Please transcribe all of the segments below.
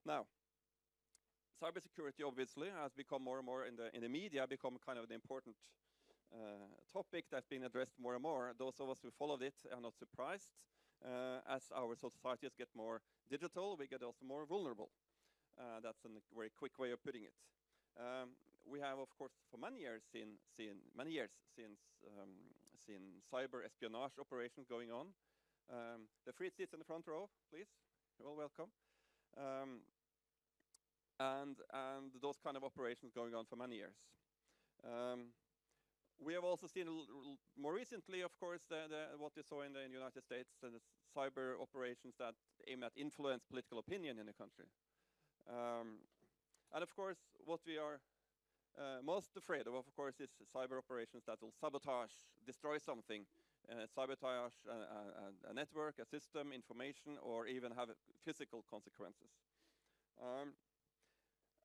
Now, cybersecurity obviously has become more and more in the media, become kind of the important topic that's being addressed more and more. Those of us who followed it are not surprised. As our societies get more digital, we get also more vulnerable. That's a very quick way of putting it. We have, of course, for many years seen cyber espionage operations going on. The free seats in the front row, please. You're all welcome. And those kind of operations going on for many years. We have also seen more recently, of course, what we saw in the United States, the cyber operations that aim at influence political opinion in the country. And of course, what we are most afraid of course, is cyber operations that will sabotage, destroy something, sabotage a network, a system, information, or even have physical consequences.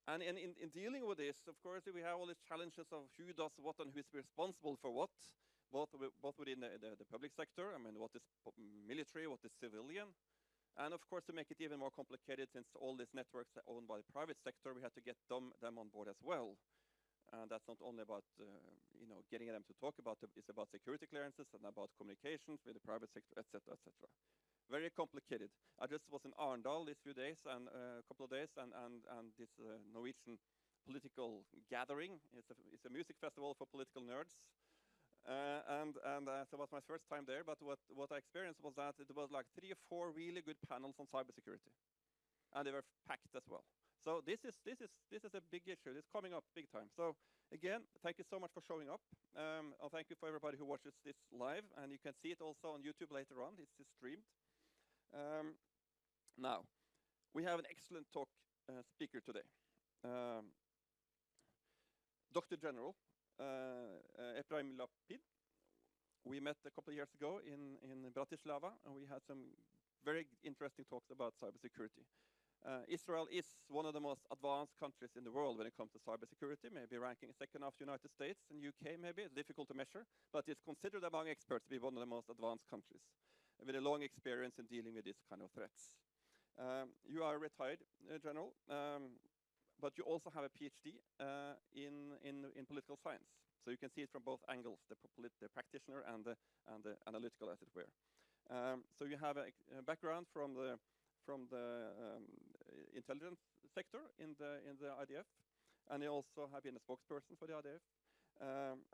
And in dealing with this, of course, we have all these challenges of who does what and who is responsible for what, both within the public sector. I mean, what is military, what is civilian. And of course, to make it even more complicated, since all these networks are owned by the private sector, we had to get them on board as well. And that's not only about getting them to talk about it, it's about security clearances and about communications with the private sector, etc., etc. Very complicated. I just was in Arendal these few days and a couple of days, and this Norwegian political gathering. It's a music festival for political nerds. So it was my first time there, but what I experienced was that it was like 3 or 4 really good panels on cybersecurity, and they were packed as well. So this is a big issue. It's coming up big time. So again, thank you so much for showing up. I'll thank you for everybody who watches this live, and you can see it also on YouTube later on. It's streamed. Now, we have an excellent talk speaker today. Dr. General Ephraim Lapid. We met a couple of years ago in Bratislava, and we had some very interesting talks about cybersecurity. Israel is one of the most advanced countries in the world when it comes to cybersecurity, maybe ranking second after United States and UK maybe. It's difficult to measure, but it's considered among experts to be one of the most advanced countries with a long experience in dealing with these kind of threats. You are a retired general, but you also have a PhD in political science. So you can see it from both angles, the practitioner and the analytical, as it were. So you have a background from the intelligence sector in the IDF, and you also have been a spokesperson for the IDF,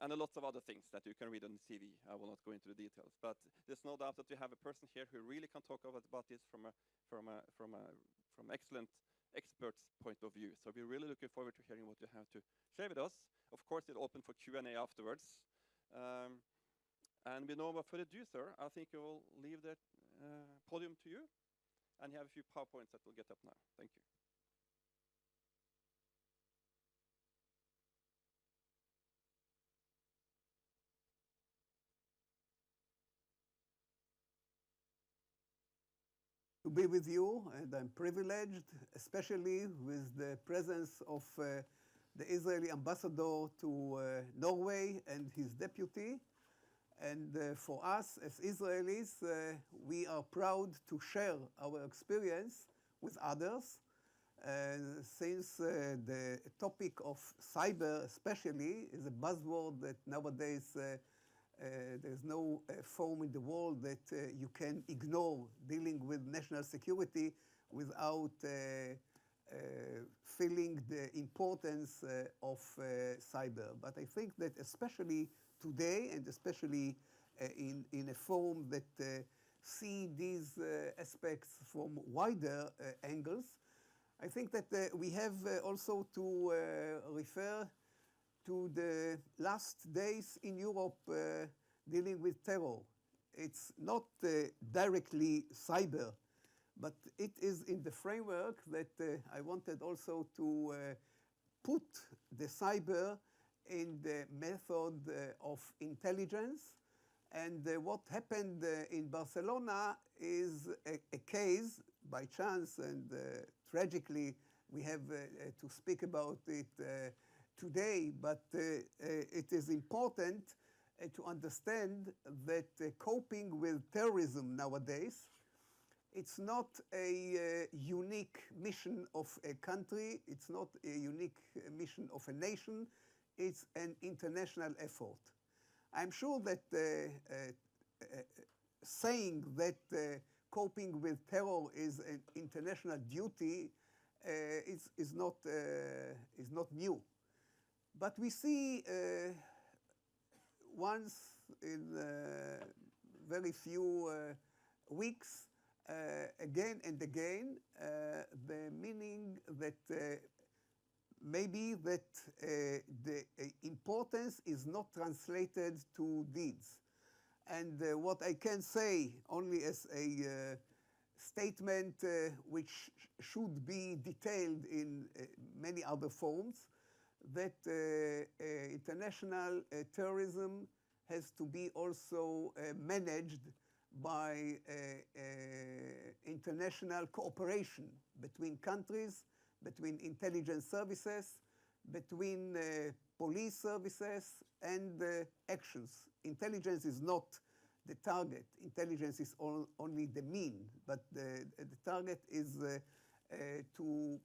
and a lot of other things that you can read on the CV. I will not go into the details, but there's no doubt that we have a person here who really can talk about this from excellent experts' point of view. So we're really looking forward to hearing what you have to share with us. Of course, it's open for Q&A afterwards. And with no more further ado, sir, I think I will leave the podium to you. And you have a few PowerPoints that will get up now. Thank you. To be with you, and I'm privileged, especially with the presence of the Israeli ambassador to Norway and his deputy. And for us as Israelis, we are proud to share our experience with others. Since the topic of cyber especially is a buzzword that nowadays there's no forum in the world that you can ignore dealing with national security without feeling the importance of cyber. But I think that especially today, and especially in a forum that see these aspects from wider angles, I think that we have also to refer to the last days in Europe dealing with terror. It's not directly cyber, but it is in the framework that I wanted also to put the cyber in the method of intelligence. And what happened in Barcelona is a case, by chance and tragically, we have to speak about it today, but it is important to understand that coping with terrorism nowadays It's not a unique mission of a country. It's not a unique mission of a nation. It's an international effort. I'm sure that saying that coping with terror is an international duty is not new. But we see once in very few weeks, again and again, the meaning that maybe that the importance is not translated to deeds. And what I can say only as a statement which should be detailed in many other forms, that international terrorism has to be also managed by international cooperation between countries, between intelligence services, between police services and actions. Intelligence is not the target. Intelligence is only the mean, but the target is to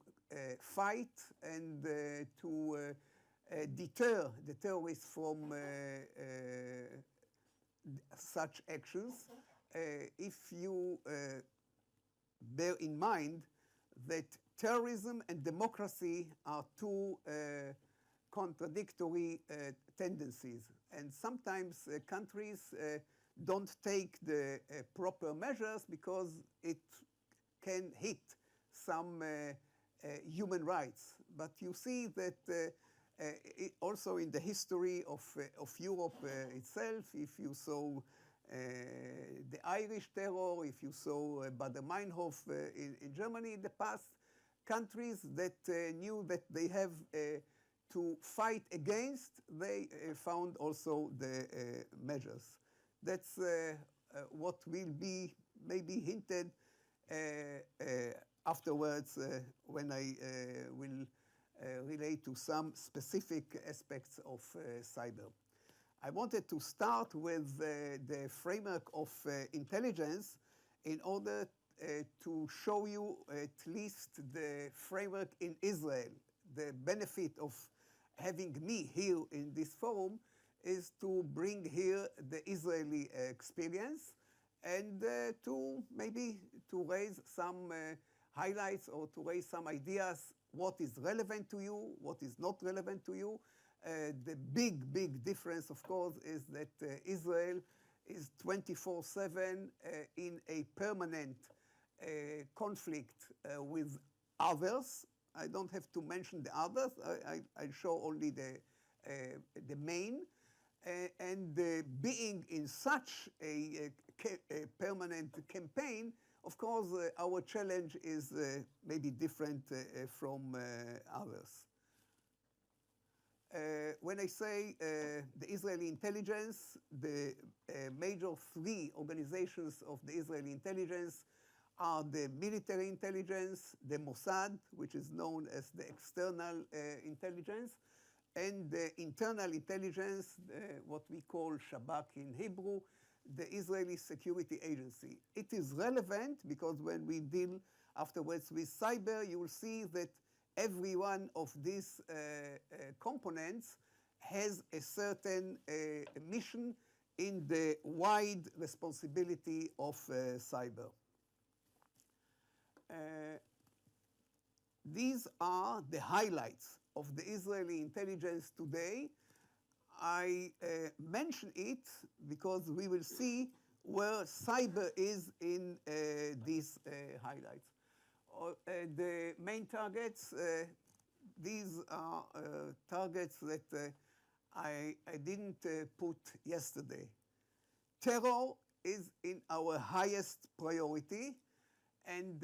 fight and to deter the terrorists from such actions. If you bear in mind that terrorism and democracy are two contradictory tendencies, and sometimes countries don't take the proper measures because it can hit some human rights. But you see that also in the history of Europe itself, if you saw the Irish terror, if you saw Baader-Meinhof in Germany in the past, countries that knew that they have to fight against, they found also the measures. That's what will be maybe hinted afterwards when I will relate to some specific aspects of cyber. I wanted to start with the framework of intelligence in order to show you at least the framework in Israel. The benefit of having me here in this forum is to bring here the Israeli experience and to maybe to raise some highlights or to raise some ideas, what is relevant to you, what is not relevant to you. The big difference, of course, is that Israel is 24/7 in a permanent conflict with others. I don't have to mention the others. I show only the main. And being in such a permanent campaign, of course, our challenge is maybe different from others. When I say the Israeli intelligence, the major three organizations of the Israeli intelligence are the military intelligence, the Mossad, which is known as the external intelligence, and the internal intelligence, what we call Shabak in Hebrew, the Israeli Security Agency. It is relevant because when we deal afterwards with cyber, you will see that every one of these components has a certain mission in the wide responsibility of cyber. These are the highlights of the Israeli intelligence today. I mention it because we will see where cyber is in these highlights. The main targets, these are targets that I didn't put yesterday. Terror is in our highest priority, and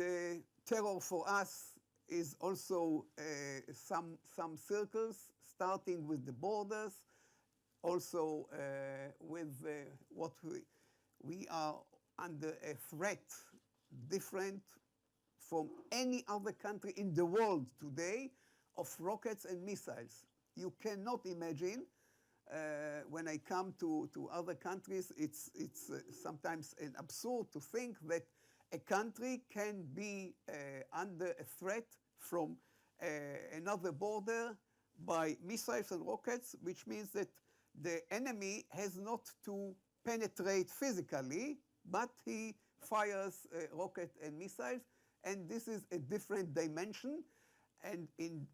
terror for us is also some circles, starting with the borders, also with what we are under a threat different from any other country in the world today of rockets and missiles. You cannot imagine, when I come to other countries, it's sometimes an absurd to think that a country can be under a threat from another border by missiles and rockets, which means that the enemy has not to penetrate physically, but he fires rocket and missiles, and this is a different dimension. And in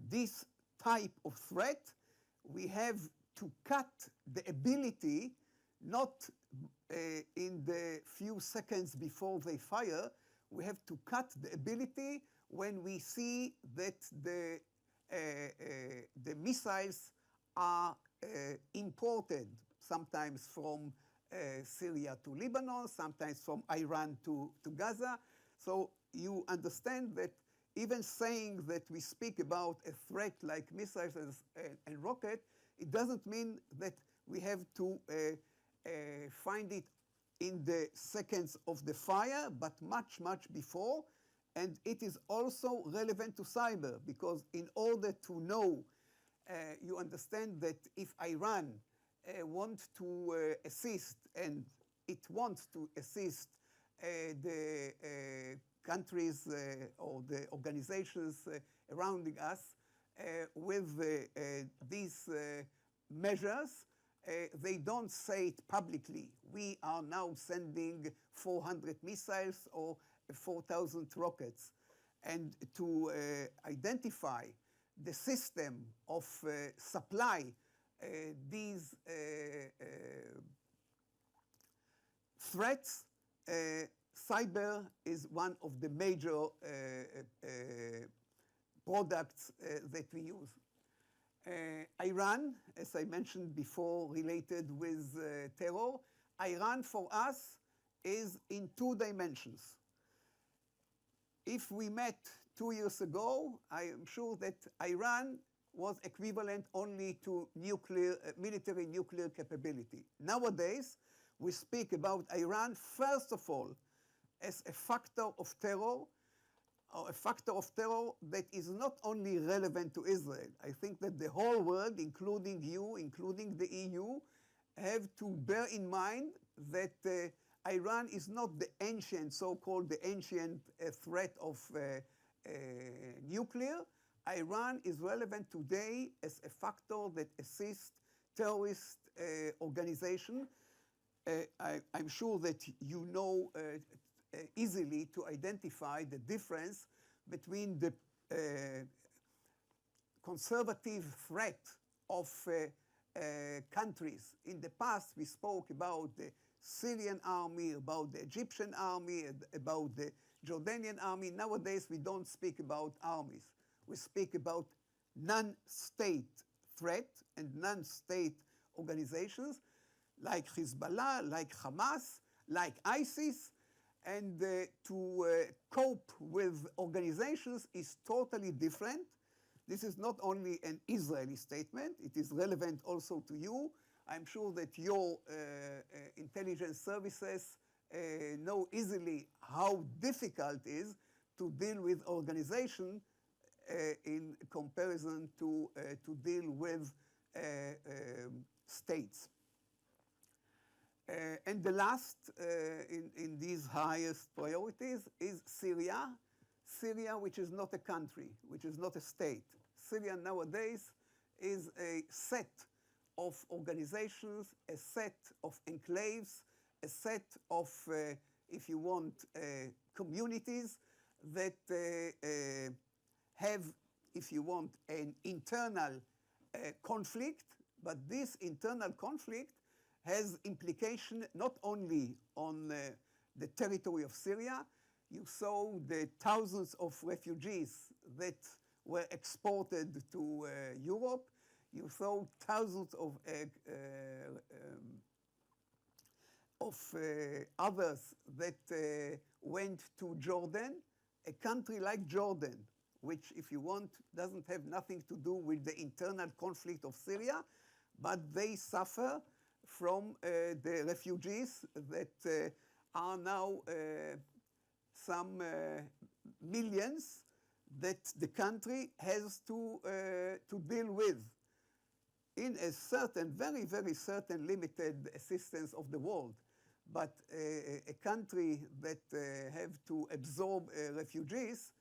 this type of threat, we have to cut the ability, not in the few seconds before they fire, we have to cut the ability when we see that the missiles are imported, sometimes from Syria to Lebanon, sometimes from Iran to Gaza. So you understand that even saying that we speak about a threat like missiles and rocket, it doesn't mean that we have to find it in the seconds of the fire, but much, much before. And it is also relevant to cyber, because in order to know, you understand that if Iran wants to assist, and it wants to assist the countries or the organizations surrounding us with these measures, they don't say it publicly. We are now sending 400 missiles or 4,000 rockets. And to identify the system of supply these threats, cyber is one of the major products that we use. Iran, as I mentioned before, related with terror. Iran for us is in two dimensions. If we met 2 years ago, I am sure that Iran was equivalent only to military nuclear capability. Nowadays, we speak about Iran, first of all, as a factor of terror, or a factor of terror that is not only relevant to Israel. I think that the whole world, including you, including the EU, have to bear in mind that Iran is not the ancient, so-called the ancient threat of nuclear. Iran is relevant today as a factor that assists terrorist organizations. I'm sure that you know easily to identify the difference between the conservative threat of countries. In the past, we spoke about the Syrian army, about the Egyptian army, about the Jordanian army. Nowadays, we don't speak about armies. We speak about non-state threat and non-state organizations like Hezbollah, like Hamas, like ISIS. And to cope with organizations is totally different. This is not only an Israeli statement, it is relevant also to you. I'm sure that your intelligence services know easily how difficult it is to deal with organization in comparison to deal with states. And the last in these highest priorities is Syria. Syria, which is not a country, which is not a state. Syria nowadays is a set of organizations, a set of enclaves, a set of, if you want, communities that have, if you want, an internal conflict, but this internal conflict has implication not only on the territory of Syria. You saw the thousands of refugees that were exported to Europe. You saw thousands of others that went to Jordan, a country like Jordan, which, if you want, doesn't have nothing to do with the internal conflict of Syria, but they suffer from the refugees that are now some millions that the country has to deal with. In a certain, very, very certain limited assistance of the world. but a country that have to absorb refugees,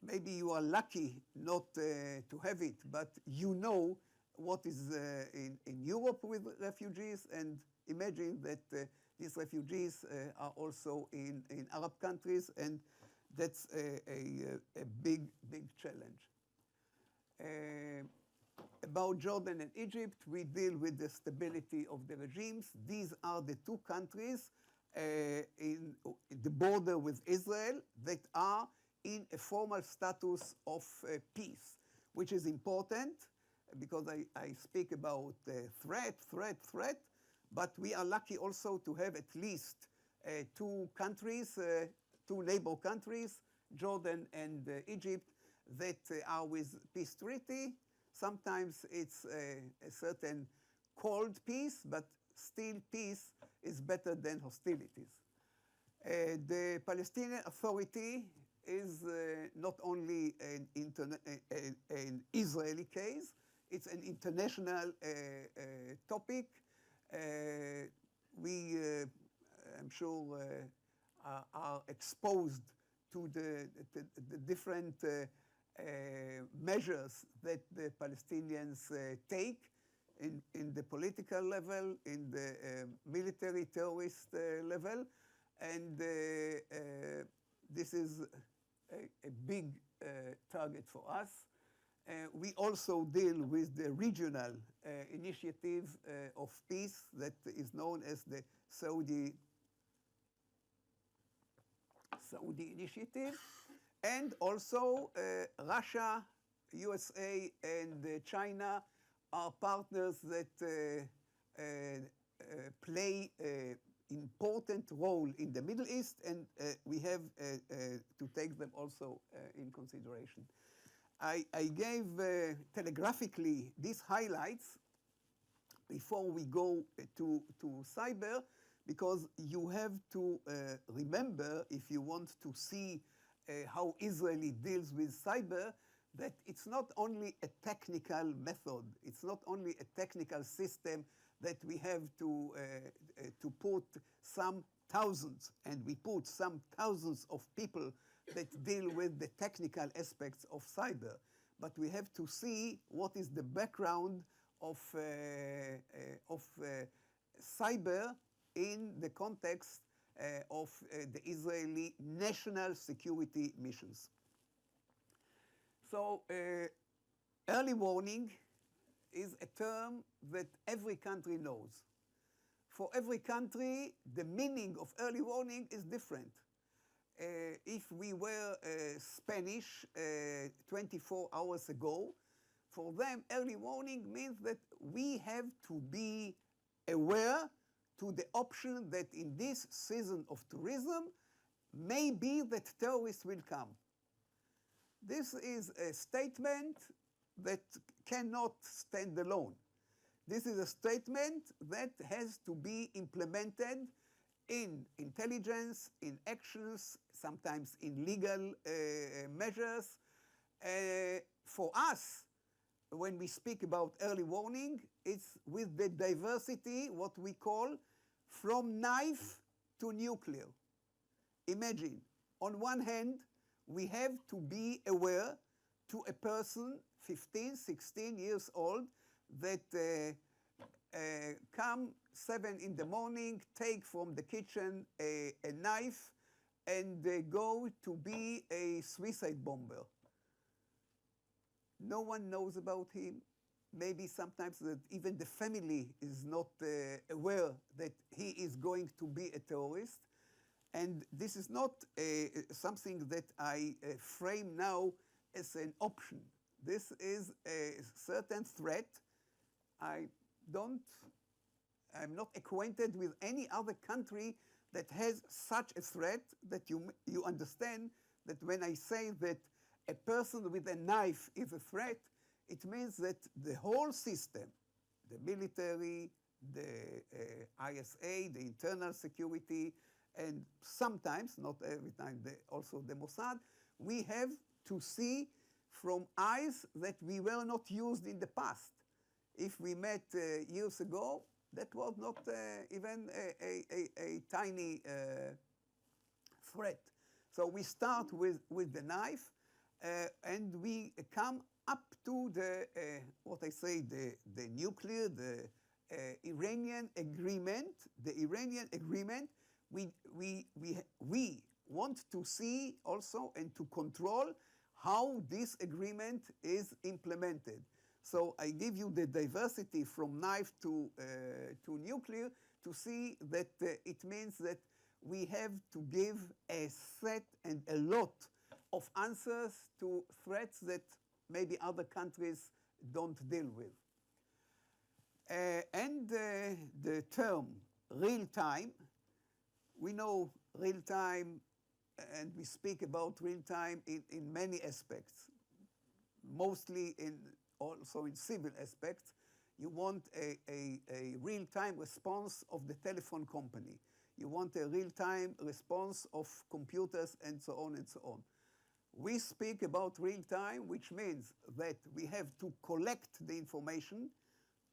maybe you are lucky not to have it, but you know what is in Europe with refugees, and imagine that these refugees are also in Arab countries, and that's a big, big challenge. About Jordan and Egypt, we deal with the stability of the regimes. These are the two countries in the border with Israel that are in a formal status of peace, which is important because I speak about threat, but we are lucky also to have at least two countries, two neighbor countries, Jordan and Egypt, that are with peace treaty. Sometimes it's a certain cold peace, but still peace is better than hostilities. The Palestinian Authority is not only an Israeli case, it's an international topic. We, I'm sure, are exposed to the different measures that the Palestinians take in the political level, in the military terrorist level, and this is a big target for us. We also deal with the regional initiative of peace that is known as the Saudi Initiative, and also Russia, USA, and China are partners that play an important role in the Middle East, and we have to take them also in consideration. I gave telegraphically these highlights before we go to cyber, because you have to remember, if you want to see how Israel deals with cyber, that it's not only a technical method, it's not only a technical system that we have to put some thousands, and we put some thousands of people that deal with the technical aspects of cyber. But we have to see what is the background of cyber in the context of the Israeli national security missions. So early warning is a term that every country knows. For every country, the meaning of early warning is different. If we were Spanish 24 hours ago, for them, early warning means that we have to be aware to the option that in this season of tourism, maybe that terrorists will come. This is a statement that cannot stand alone. This is a statement that has to be implemented in intelligence, in actions, sometimes in legal measures. For us, when we speak about early warning, it's with the diversity, what we call from knife to nuclear. Imagine, on one hand, we have to be aware to a person, 15, 16 years old, that come 7 in the morning, take from the kitchen a knife, and go to be a suicide bomber. No one knows about him. Maybe sometimes that even the family is not aware that he is going to be a terrorist. And this is not something that I frame now as an option. This is a certain threat. I'm not acquainted with any other country that has such a threat, that you understand that when I say that a person with a knife is a threat, it means that the whole system, the military, the ISA, the internal security, and sometimes, not every time, also the Mossad, we have to see from eyes that we were not used in the past. If we met years ago, that was not even a tiny threat. So we start with the knife, and we come up to the, what I say, the nuclear, the Iranian agreement. The Iranian agreement, we want to see also and to control how this agreement is implemented. So I give you the diversity from knife to nuclear to see that it means that we have to give a set and a lot of answers to threats that maybe other countries don't deal with. And the term real time, we know real time, and we speak about real time in many aspects, mostly also in civil aspects. You want a real-time response of the telephone company. You want a real-time response of computers and so on and so on. We speak about real-time, which means that we have to collect the information,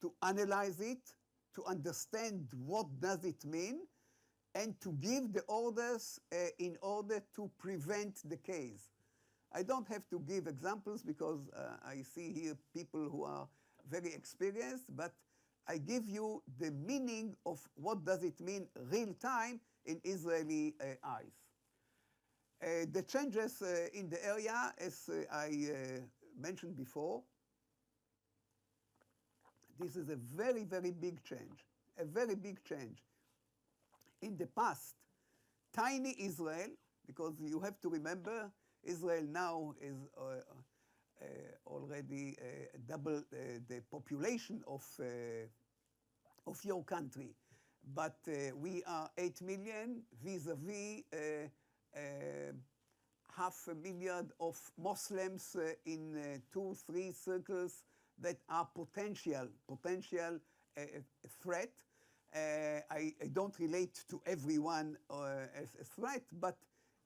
to analyze it, to understand what does it mean, and to give the orders in order to prevent the case. I don't have to give examples because I see here people who are very experienced, but I give you the meaning of what does it mean real time in Israeli eyes. The changes in the area, as I mentioned before, this is a very, very big change, a very big change. In the past, tiny Israel, because you have to remember, Israel now is already double the population of your country. But we are 8 million vis-a-vis 500,000 of Muslims in 2-3 circles that are potential threat. I don't relate to everyone as a threat, but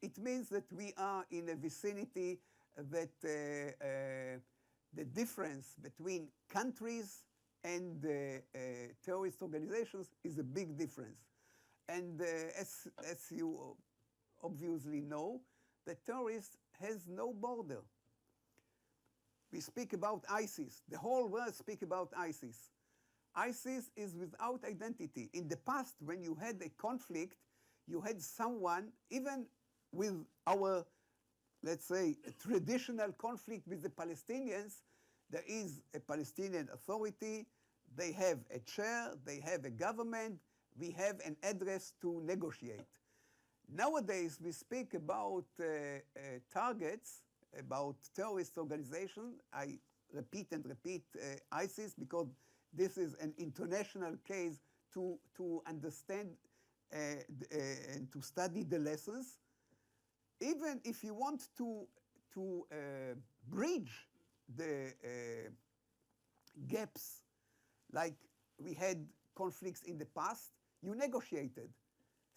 it means that we are in a vicinity that the difference between countries and terrorist organizations is a big difference. And as you obviously know, the terrorist has no border. We speak about ISIS. The whole world speaks about ISIS. ISIS is without identity. In the past, when you had a conflict, you had someone, even with our, let's say, traditional conflict with the Palestinians, there is a Palestinian Authority, they have a chair, they have a government, we have an address to negotiate. Nowadays, we speak about targets, about terrorist organizations. I repeat and repeat ISIS because this is an international case to understand and to study the lessons. Even if you want to bridge the gaps, like we had conflicts in the past, you negotiated.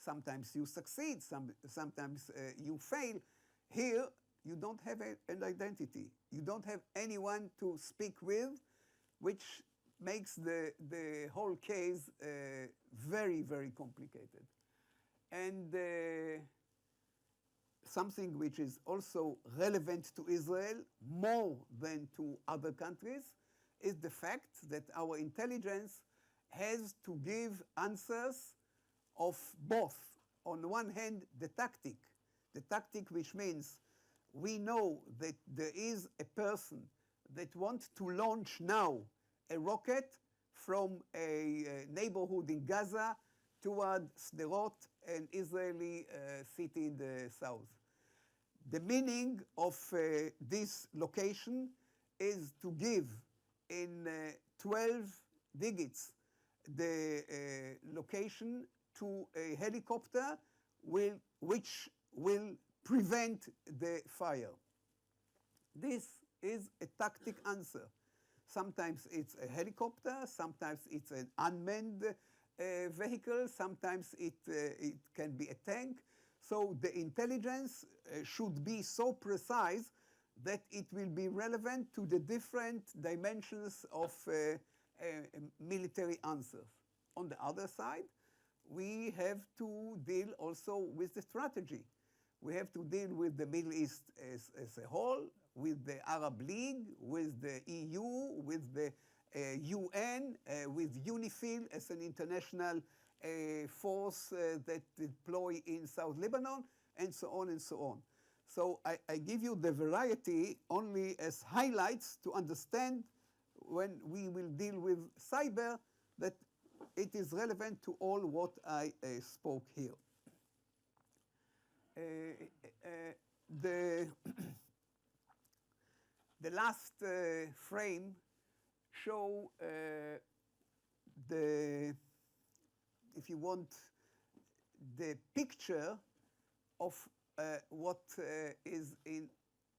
Sometimes you succeed, sometimes you fail. Here, you don't have an identity. You don't have anyone to speak with, which makes the whole case very, very complicated. And something which is also relevant to Israel more than to other countries is the fact that our intelligence has to give answers of both. On the one hand, the tactic which means we know that there is a person that wants to launch now a rocket from a neighborhood in Gaza toward Sderot, an Israeli city in the south. The meaning of this location is to give in 12 digits the location to a helicopter which will prevent the fire. This is a tactic answer. Sometimes it's a helicopter, sometimes it's an unmanned vehicle, sometimes it can be a tank. So the intelligence should be so precise that it will be relevant to the different dimensions of military answers. on the other side, we have to deal also with the strategy. We have to deal with the Middle East as a whole, with the Arab League, with the EU, with the UN, with UNIFIL as an international force that deploy in South Lebanon, and so on and so on. So I give you the variety only as highlights to understand when we will deal with cyber that it is relevant to all what I spoke here. The last frame show if you want, the picture of what is in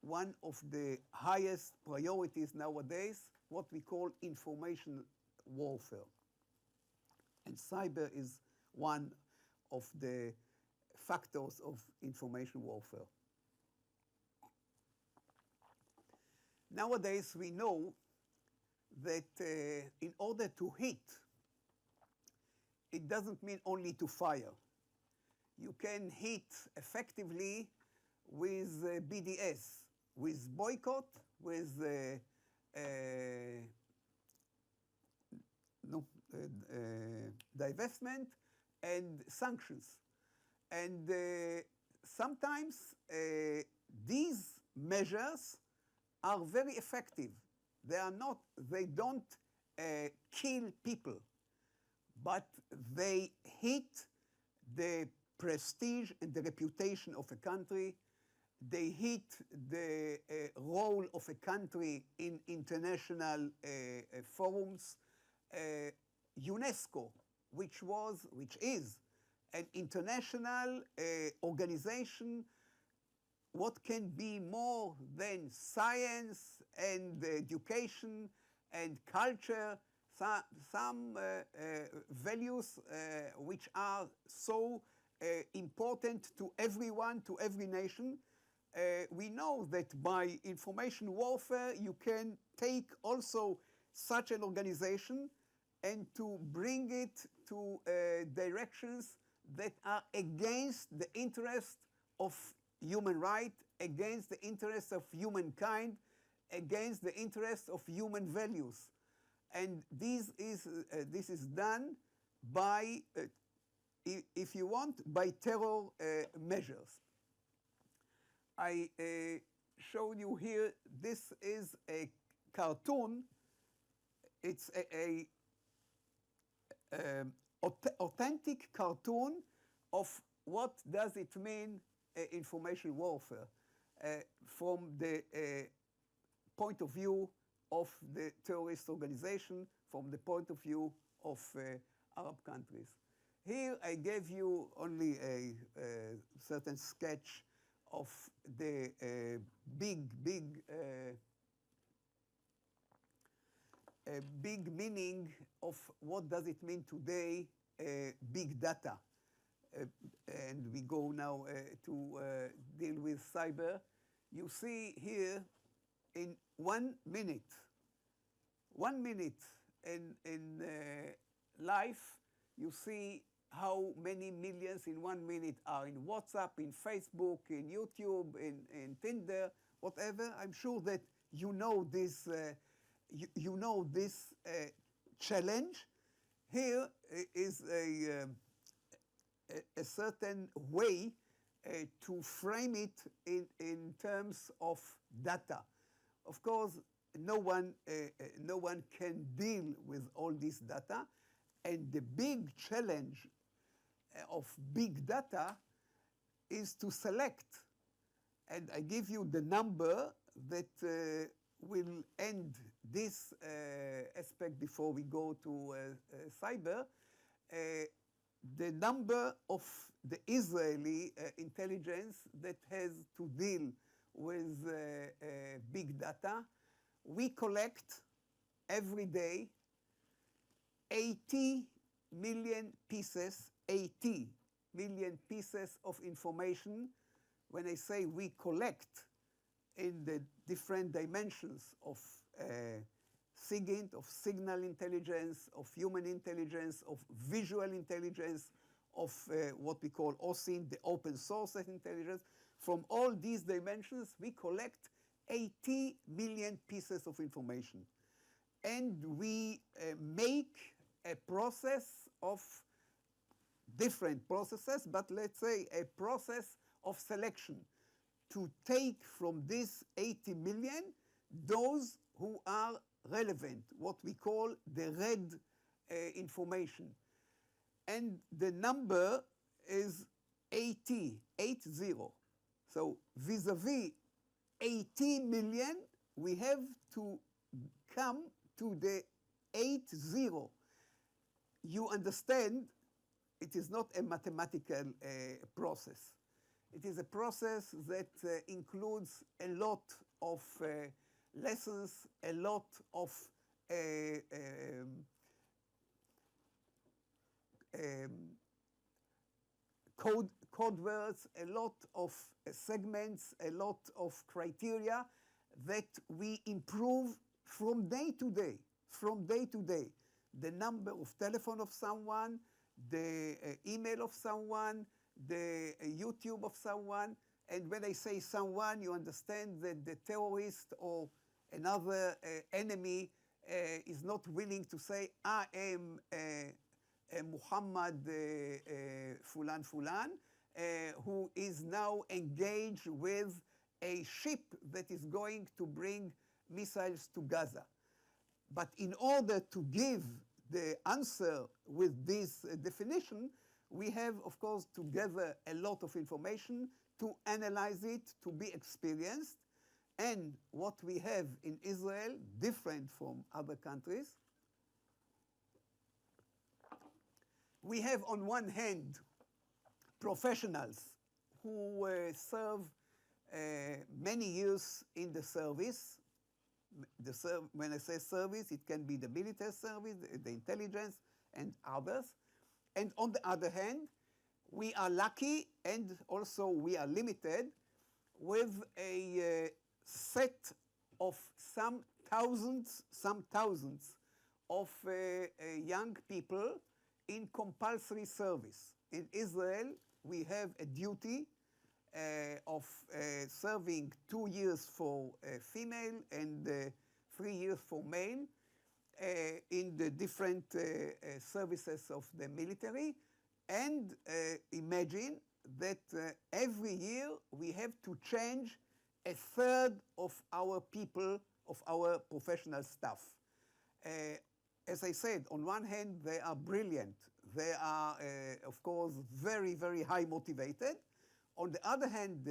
one of the highest priorities nowadays, what we call information warfare. And cyber is one of the factors of information warfare. Nowadays, we know that in order to hit, it doesn't mean only to fire. You can hit effectively with BDS, with boycott, with divestment and sanctions. And sometimes these measures are very effective. They don't kill people, but they hit the prestige and the reputation of a country. They hit the role of a country in international forums. UNESCO, which is an international organization, what can be more than science and education and culture, some values which are so important to everyone, to every nation. We know that by information warfare, you can take also such an organization and to bring it to directions that are against the interest of human rights, against the interest of humankind, against the interest of human values. And this is done by, if you want, by terror measures. I showed you here, this is a cartoon. It's a authentic cartoon of what does it mean information warfare from the point of view of the terrorist organization, from the point of view of Arab countries. Here I gave you only a certain sketch of the big meaning of what does it mean today, big data. And we go now to deal with cyber. You see here in 1 minute in life, you see how many millions in 1 minute are in WhatsApp, in Facebook, in YouTube, in Tinder, whatever. I'm sure that you know this, you know this challenge. Here is a certain way to frame it in terms of data. Of course, no one can deal with all this data, and the big challenge of big data is to select. And I give you the number that will end this aspect before we go to cyber. The number of the Israeli intelligence that has to deal with big data. We collect every day 80 million pieces, 80 million pieces of information. When I say we collect in the different dimensions of SIGINT, of signal intelligence, of human intelligence, of visual intelligence, of what we call OSINT, the open source intelligence. From all these dimensions, we collect 80 million pieces of information. And we make a process of different processes, but let's say a process of selection to take from this 80 million those who are relevant, what we call the red information. And the number is 80, 80. So vis-a-vis 80 million, we have to come to the 80. You understand, it is not a mathematical process. It is a process that includes a lot of lessons, a lot of code words, a lot of segments, a lot of criteria that we improve from day to day, from day to day. The number of telephone of someone, the email of someone, the YouTube of someone. And when I say someone, you understand that the terrorist or another enemy is not willing to say, I am Muhammad Fulan Fulan, who is now engaged with a ship that is going to bring missiles to Gaza. But in order to give the answer with this definition, we have, of course, to gather a lot of information, to analyze it, to be experienced. And what we have in Israel, different from other countries, we have on one hand professionals who serve many years in the service. When I say service, it can be the military service, the intelligence, and others. And on the other hand, we are lucky and also we are limited with a set of some thousands of young people in compulsory service. In Israel, we have a duty of serving 2 years for female and 3 years for male in the different services of the military. And imagine that every year we have to change a third of our people, of our professional staff. As I said, on one hand, they are brilliant. They are, of course, very, very high motivated. On the other hand,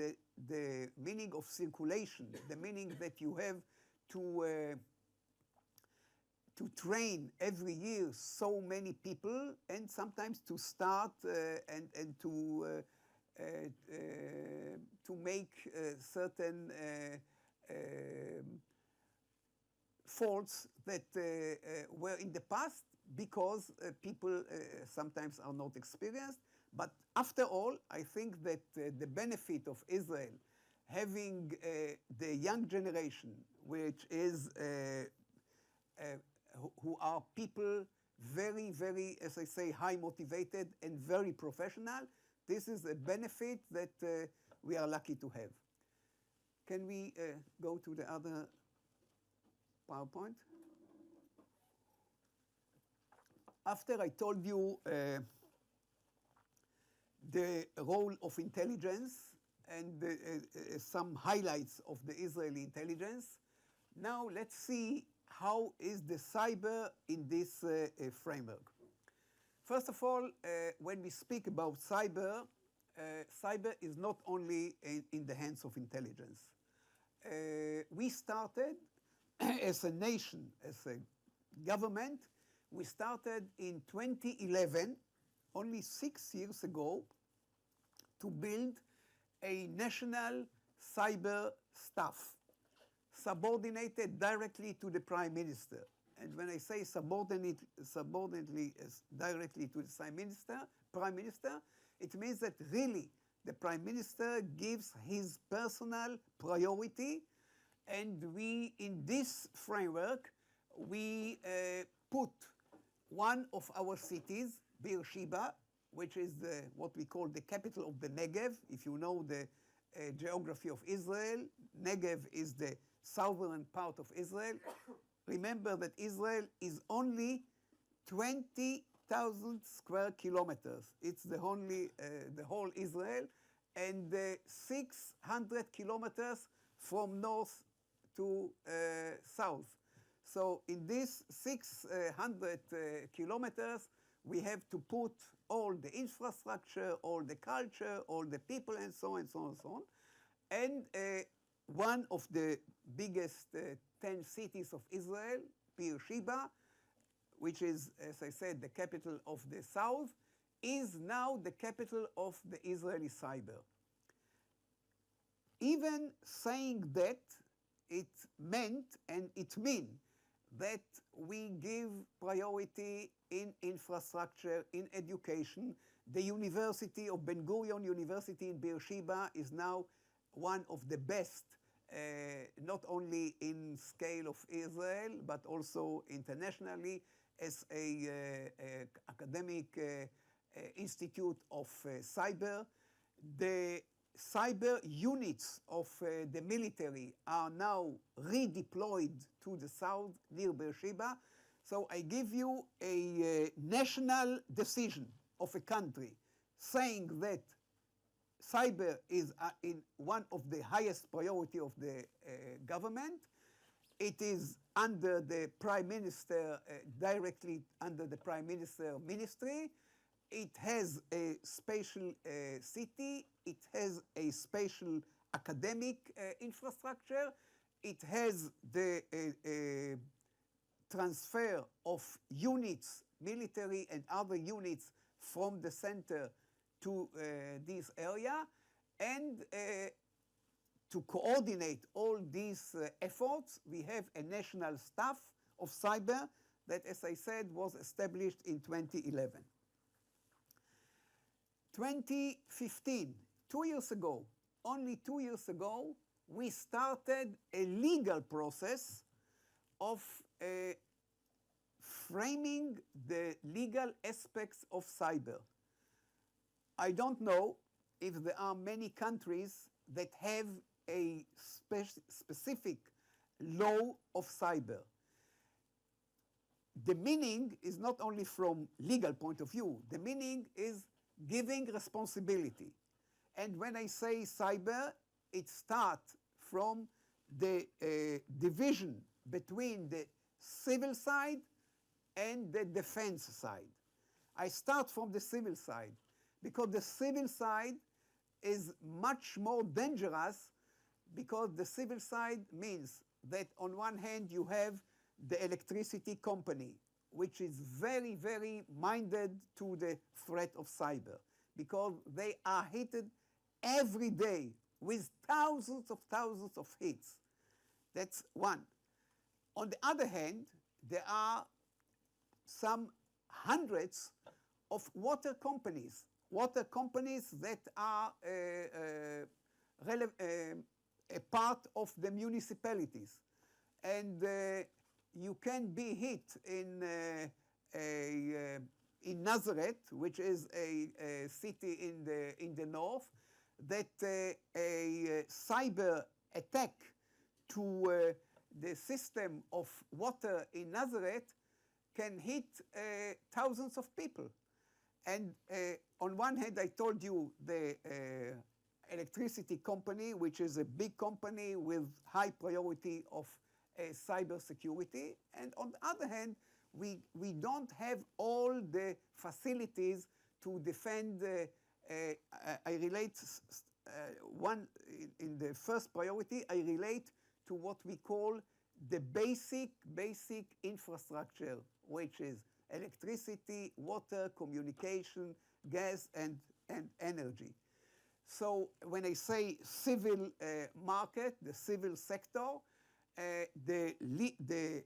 the meaning of circulation, the meaning that you have to train every year so many people, and sometimes to start and to make certain faults that were in the past because people sometimes are not experienced. But after all, I think that the benefit of Israel having the young generation, which is who are people very, very, as I say, high motivated and very professional, this is a benefit that we are lucky to have. Can we go to the other PowerPoint? After I told you the role of intelligence and some highlights of the Israeli intelligence, now let's see how is the cyber in this framework. First of all, when we speak about cyber, cyber is not only in the hands of intelligence. We started as a nation, as a government, we started in 2011, only 6 years ago, to build a national cyber staff, subordinated directly to the Prime Minister. And when I say subordinately directly to the Prime Minister, it means that really the Prime Minister gives his personal priority, and we, in this framework, we put one of our cities, Beersheba, which is what we call the capital of the Negev. If you know the geography of Israel, Negev is the southern part of Israel. Remember that Israel is only 20,000 square kilometers. It's the whole Israel, and 600 kilometers from north to south. So in this 600 kilometers, we have to put all the infrastructure, all the culture, all the people, and so on and so on and so on. And one of the biggest 10 cities of Israel, Beersheba, which is, as I said, the capital of the south, is now the capital of the Israeli cyber. Even saying that, it meant and it means that we give priority in infrastructure, in education. The University of Ben Gurion University in Beersheba is now one of the best, not only in scale of Israel, but also internationally as a academic institute of cyber. The cyber units of the military are now redeployed to the south near Beersheba. So I give you a national decision of a country saying that cyber is in one of the highest priority of the government. It is under the Prime Minister, directly under the Prime Minister ministry. It has a spatial city. It has a spatial academic infrastructure. It has the transfer of units, military and other units from the center to this area. And to coordinate all these efforts, we have a national staff of cyber that, as I said, was established in 2011. 2015, 2 years ago, only 2 years ago, we started a legal process of framing the legal aspects of cyber. I don't know if there are many countries that have a specific law of cyber. The meaning is not only from legal point of view, the meaning is giving responsibility. And when I say cyber, it starts from the division between the civil side and the defense side. I start from the civil side because the civil side is much more dangerous, because the civil side means that on one hand you have the electricity company, which is very, very minded to the threat of cyber, because they are hit every day with thousands of hits. That's one. On the other hand, there are some hundreds of water companies that are a part of the municipalities. And you can be hit in Nazareth, which is a city in the north, that a cyber attack to the system of water in Nazareth can hit thousands of people. And on one hand, I told you the electricity company, which is a big company with high priority of cyber security. And on the other hand, we don't have all the facilities to defend. I relate one in the first priority, I relate to what we call the basic infrastructure, which is electricity, water, communication, gas, and energy. So when I say civil market, the civil sector, the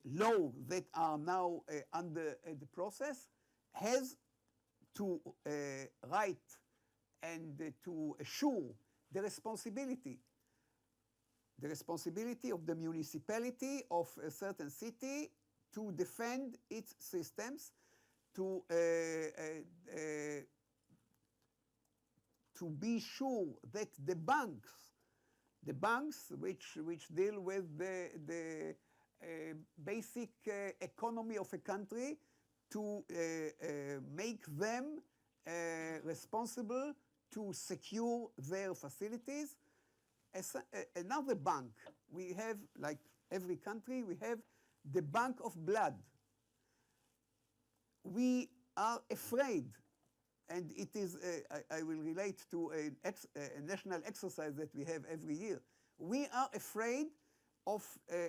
law that are now under the process has to write and to assure the responsibility of the municipality of a certain city to defend its systems, to be sure that the banks which deal with the basic economy of a country, to make them responsible to secure their facilities. Another bank, we have, like every country, we have the bank of blood. We are afraid, and it is, I will relate to a national exercise that we have every year. We are afraid of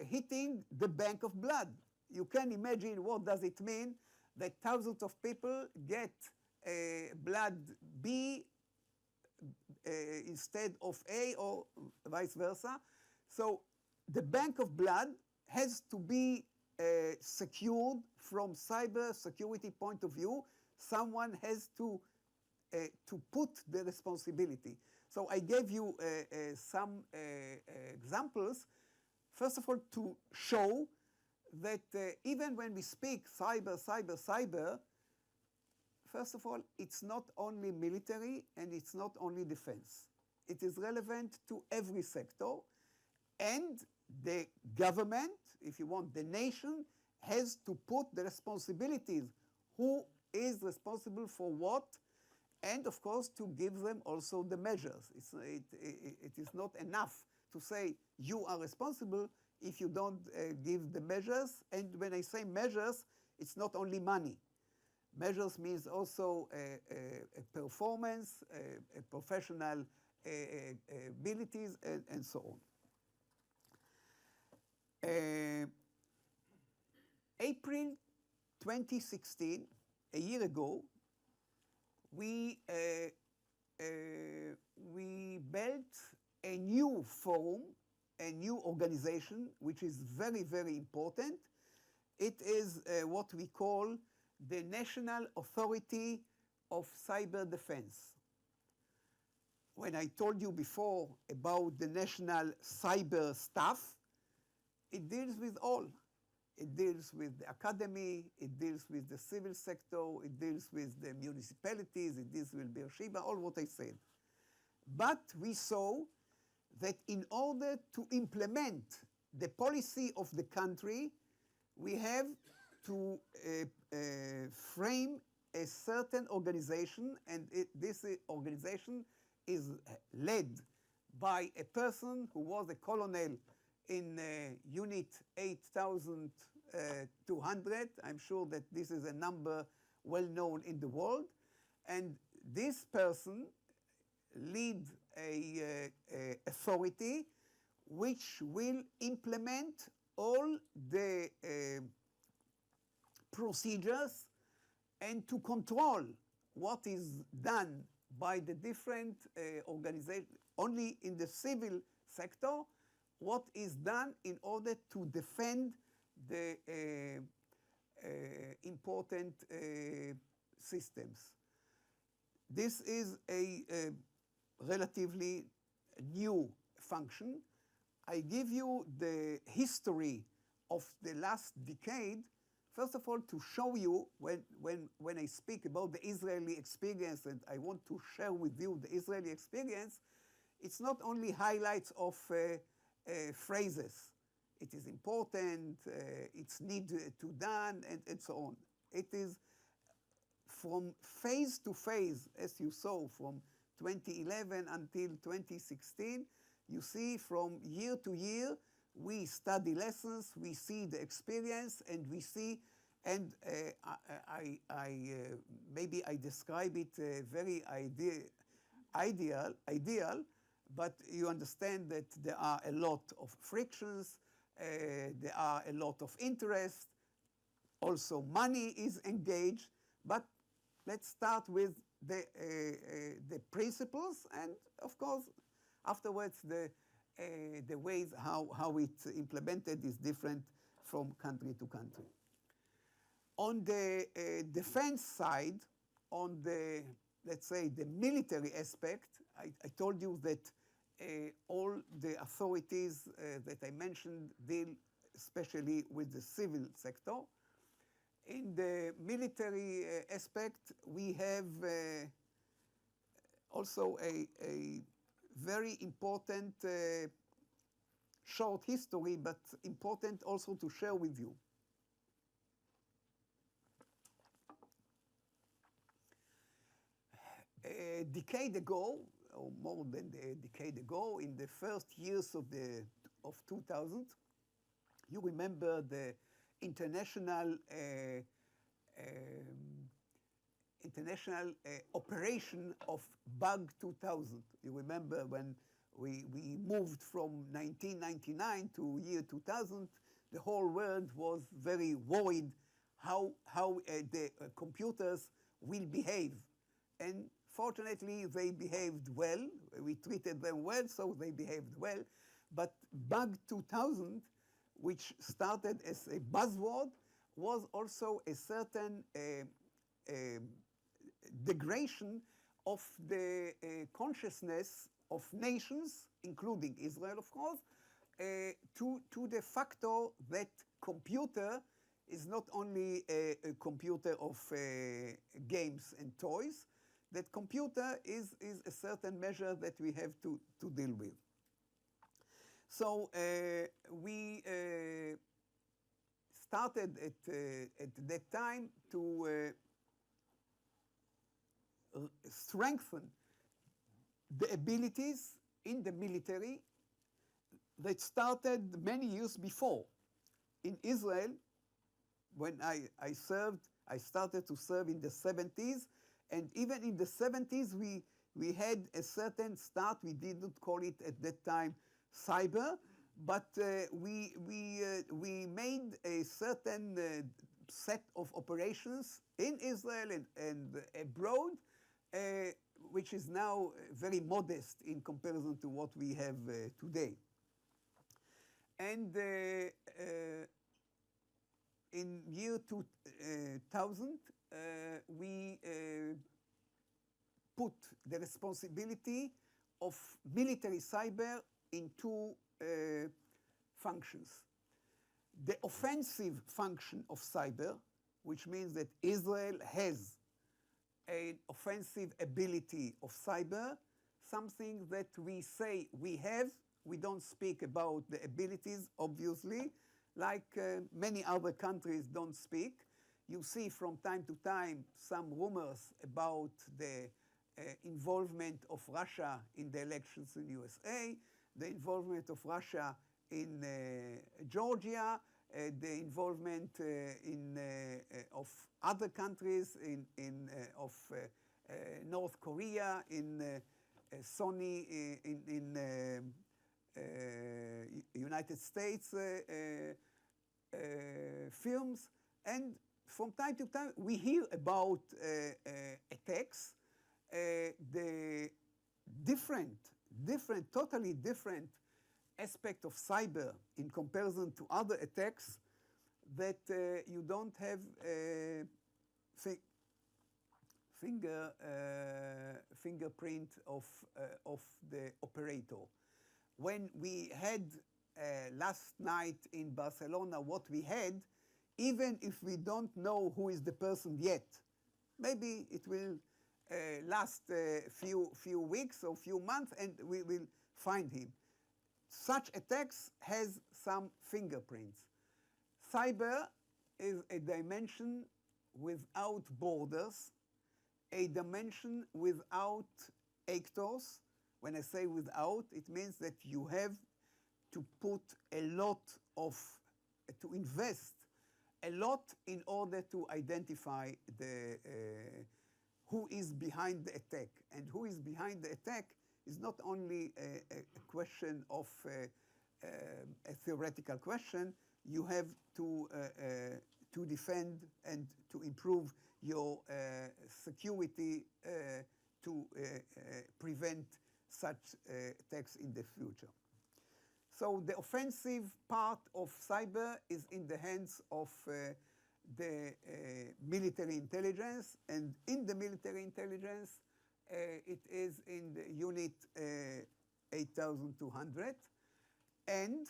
hitting the bank of blood. You can imagine what does it mean that thousands of people get blood B instead of A, or vice versa. So the bank of blood has to be secured from cyber security point of view. Someone has to put the responsibility. So I gave you some examples, first of all, to show that even when we speak cyber, first of all, it's not only military and it's not only defense. It is relevant to every sector, and the government, if you want, the nation, has to put the responsibilities. Who is responsible for what? And of course, to give them also the measures. It is not enough to say you are responsible if you don't give the measures. And when I say measures, it's not only money. Measures means also a performance, a professional abilities, and so on. April 2016, a year ago, we built a new forum, a new organization, which is very, very important. It is what we call the National Authority of Cyber Defense. When I told you before about the National Cyber Staff, it deals with all. It deals with the academy, it deals with the civil sector, it deals with the municipalities, it deals with Beersheba, all what I said. But we saw that in order to implement the policy of the country, we have to frame a certain organization, and this organization is led by a person who was a colonel in Unit 8200. I'm sure that this is a number well known in the world. And this person lead a authority which will implement all the procedures and to control what is done by the different organizations, only in the civil sector, what is done in order to defend the important systems. This is a relatively new function. I give you the history of the last decade, first of all, to show you when I speak about the Israeli experience, and I want to share with you the Israeli experience, it's not only highlights of phrases. It is important, it's need to done, and so on. It is from phase to phase, as you saw, from 2011 until 2016, you see from year to year, we study lessons, we see the experience, and we see, and maybe I describe it very ideal, but you understand that there are a lot of frictions, there are a lot of interest, also money is engaged, but let's start with the principles, and of course, afterwards the ways how it's implemented is different from country to country. On the defense side, on the, let's say, the military aspect, I told you that all the authorities that I mentioned deal especially with the civil sector. In the military aspect, we have also a very important short history, but important also to share with you. A decade ago, or more than a decade ago, in the first years of 2000, you remember the international operation of Bug 2000. You remember when we moved from 1999 to year 2000, the whole world was very worried how the computers will behave. And fortunately, they behaved well. We treated them well, so they behaved well. But Bug 2000, which started as a buzzword, was also a certain degradation of the consciousness of nations, including Israel, of course, to the factor that computer is not only a computer of games and toys, that computer is a certain measure that we have to deal with. So we started at that time to strengthen the abilities in the military that started many years before. In Israel, when I served, I started to serve in the 70s, and even in the 70s, we had a certain start. We didn't call it at that time cyber, but we made a certain set of operations in Israel and abroad, which is now very modest in comparison to what we have today. And in year 2000, we put the responsibility of military cyber in two functions. The offensive function of cyber, which means that Israel has an offensive ability of cyber, something that we say we have. We don't speak about the abilities, obviously, like many other countries don't speak. You see from time to time some rumors about the involvement of Russia in the elections in USA, the involvement of Russia in Georgia, the involvement of other countries of North Korea, in Sony, in United States films, and from time to time we hear about attacks. The totally different aspect of cyber in comparison to other attacks, that you don't have fingerprint of the operator. When we had last night in Barcelona what we had, even if we don't know who is the person yet, maybe it will last a few weeks or few months and we will find him. Such attacks has some fingerprints. Cyber is a dimension without borders, a dimension without actors. When I say without, it means that you have to put a lot of, to invest a lot in order to identify the who is behind the attack. And who is behind the attack is not only a question of a theoretical question. You have to defend and to improve your security to prevent such attacks in the future. So the offensive part of cyber is in the hands of the military intelligence, and in the military intelligence, it is in the unit 8200, and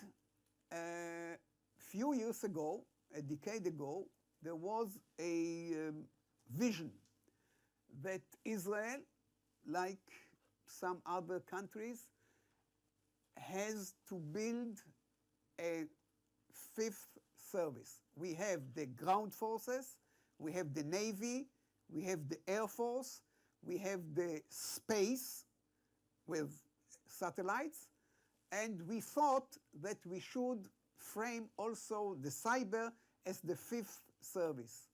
few years ago, a decade ago, there was a vision that Israel, like some other countries, has to build a fifth service. We have the ground forces, we have the Navy, we have the Air Force, we have the space with satellites, and we thought that we should frame also the cyber as the fifth service.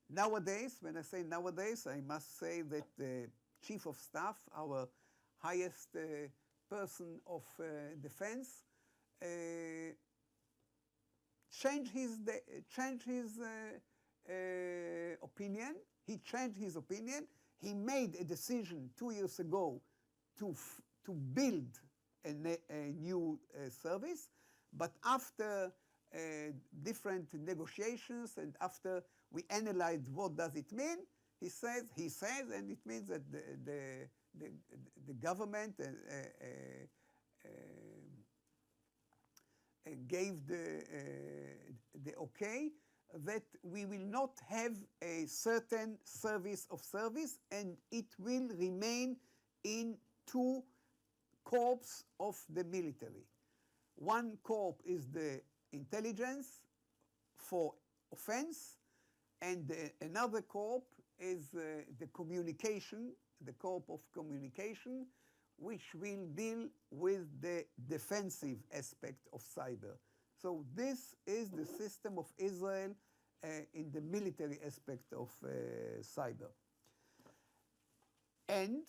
Nowadays, when I say nowadays, I must say that the Chief of Staff, our highest person of defense, changed his opinion. He changed his opinion. He made a decision 2 years ago to build a new service, but after different negotiations and after we analyzed what does it mean, he says, and it means that the government gave the okay that we will not have a certain service of service, and it will remain in two corps of the military. One corps is the intelligence for offense, and another corps is the communication, the corps of communication, which will deal with the defensive aspect of cyber. So this is the system of Israel in the military aspect of cyber. And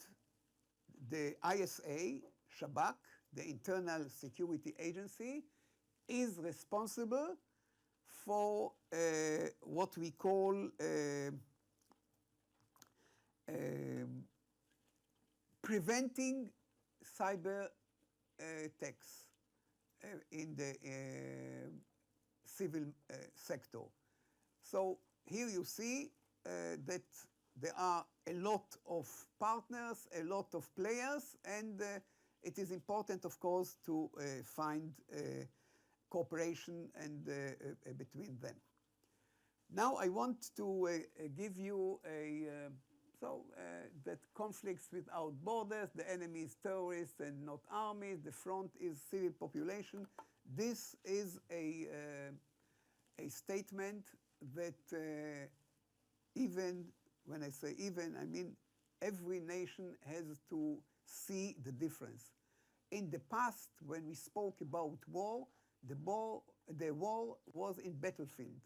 the ISA, Shabak, the Internal Security Agency, is responsible for what we call preventing cyber attacks in the civil sector. So here you see that there are a lot of partners, a lot of players, and it is important, of course, to find cooperation and between them. Now I want to give you that conflicts without borders, the enemy is terrorists and not armies, the front is civil population. This is a statement that even, when I say even, I mean every nation has to see the difference. In the past, when we spoke about war, the war was in battlefield.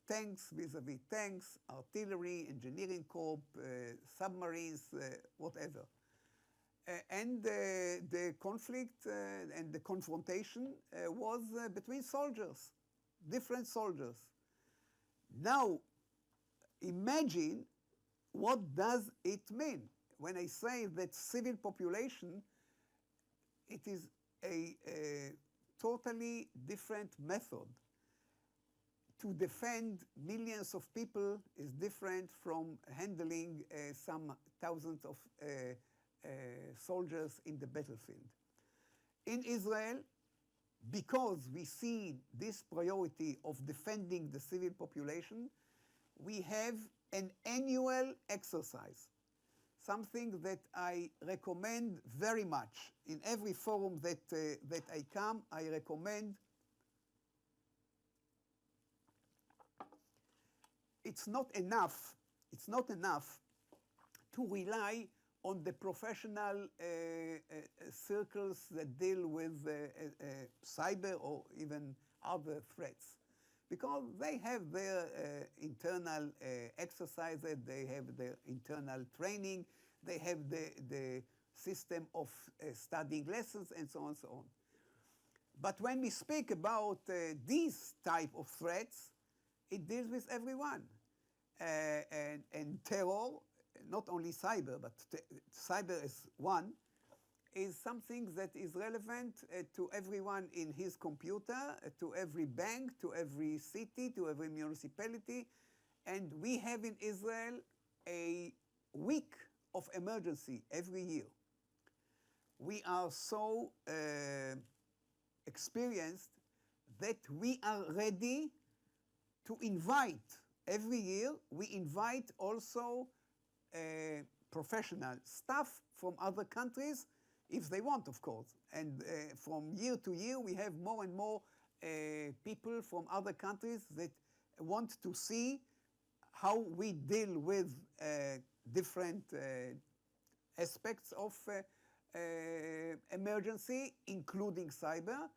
Tanks vis-a-vis tanks, artillery, engineering corps, submarines, whatever. And the conflict and the confrontation was between soldiers, different soldiers. Now, imagine what does it mean when I say that civil population, it is a totally different method. To defend millions of people is different from handling some thousands of soldiers in the battlefield. In Israel, because we see this priority of defending the civil population, we have an annual exercise, something that I recommend very much. In every forum that I come, I recommend. It's not enough to rely on the professional circles that deal with cyber or even other threats, because they have their internal exercises, they have their internal training, they have the system of studying lessons, and so on and so on. But when we speak about these type of threats, it deals with everyone. And terror, not only cyber, but cyber is one, is something that is relevant to everyone in his computer, to every bank, to every city, to every municipality. And we have in Israel a week of emergency every year. We are so experienced that we are ready to invite. Every year, we invite also professional staff from other countries, if they want, of course. And from year to year, we have more and more people from other countries that want to see how we deal with different aspects of emergency, including cyber.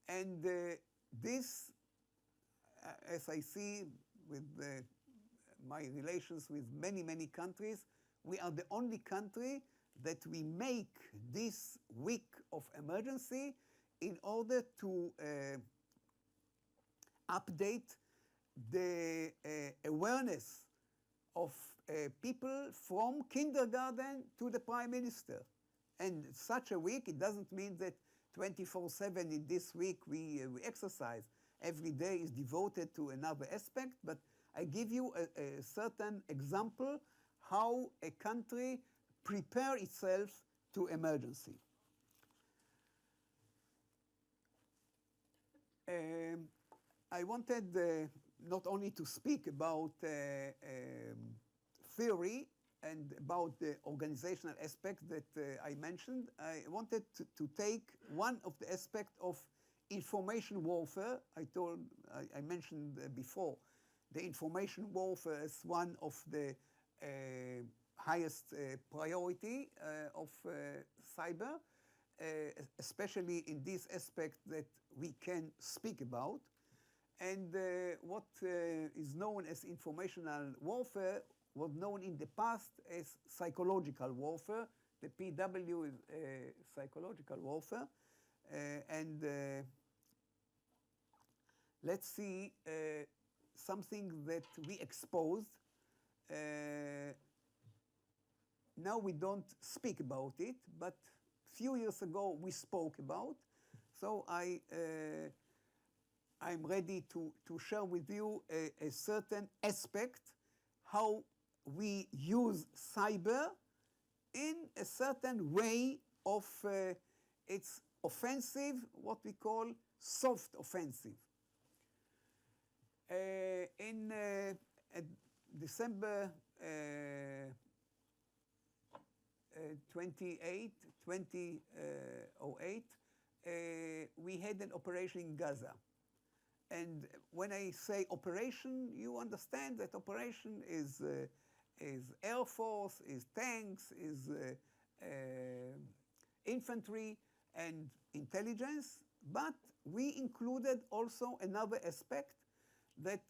And this, as I see with my relations with many, many countries, we are the only country that we make this week of emergency in order to update the awareness of people from kindergarten to the Prime Minister. And such a week, it doesn't mean that 24/7 in this week we exercise. Every day is devoted to another aspect, but I give you a certain example how a country prepare itself to emergency. I wanted not only to speak about theory and about the organizational aspect that I mentioned. I wanted to take one of the aspects of information warfare. I mentioned before the information warfare as one of the highest priority of cyber, especially in this aspect that we can speak about. And what is known as informational warfare was known in the past as psychological warfare. The PW is psychological warfare. And let's see something that we exposed. Now we don't speak about it, but a few years ago we spoke about. So I'm ready to share with you a certain aspect, how we use cyber in a certain way of its offensive, what we call soft offensive. In December 28, 2008, we had an operation in Gaza. And when I say operation, you understand that operation is Air Force, is tanks, is infantry and intelligence, but we included also another aspect that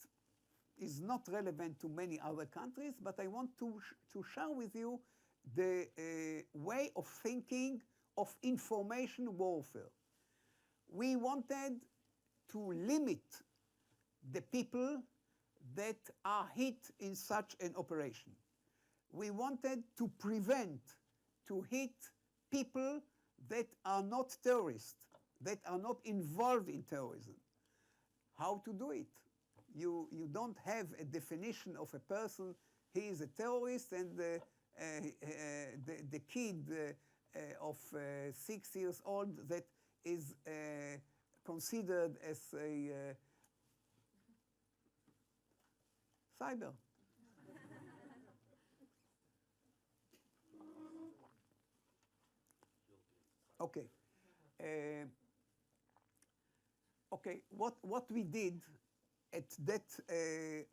is not relevant to many other countries, but I want to share with you the way of thinking of information warfare. We wanted to limit the people that are hit in such an operation. We wanted to prevent to hit people that are not terrorists, that are not involved in terrorism. How to do it? You don't have a definition of a person, he is a terrorist, and the kid of 6 years old that is considered as a cyber. Okay. Okay, what we did at that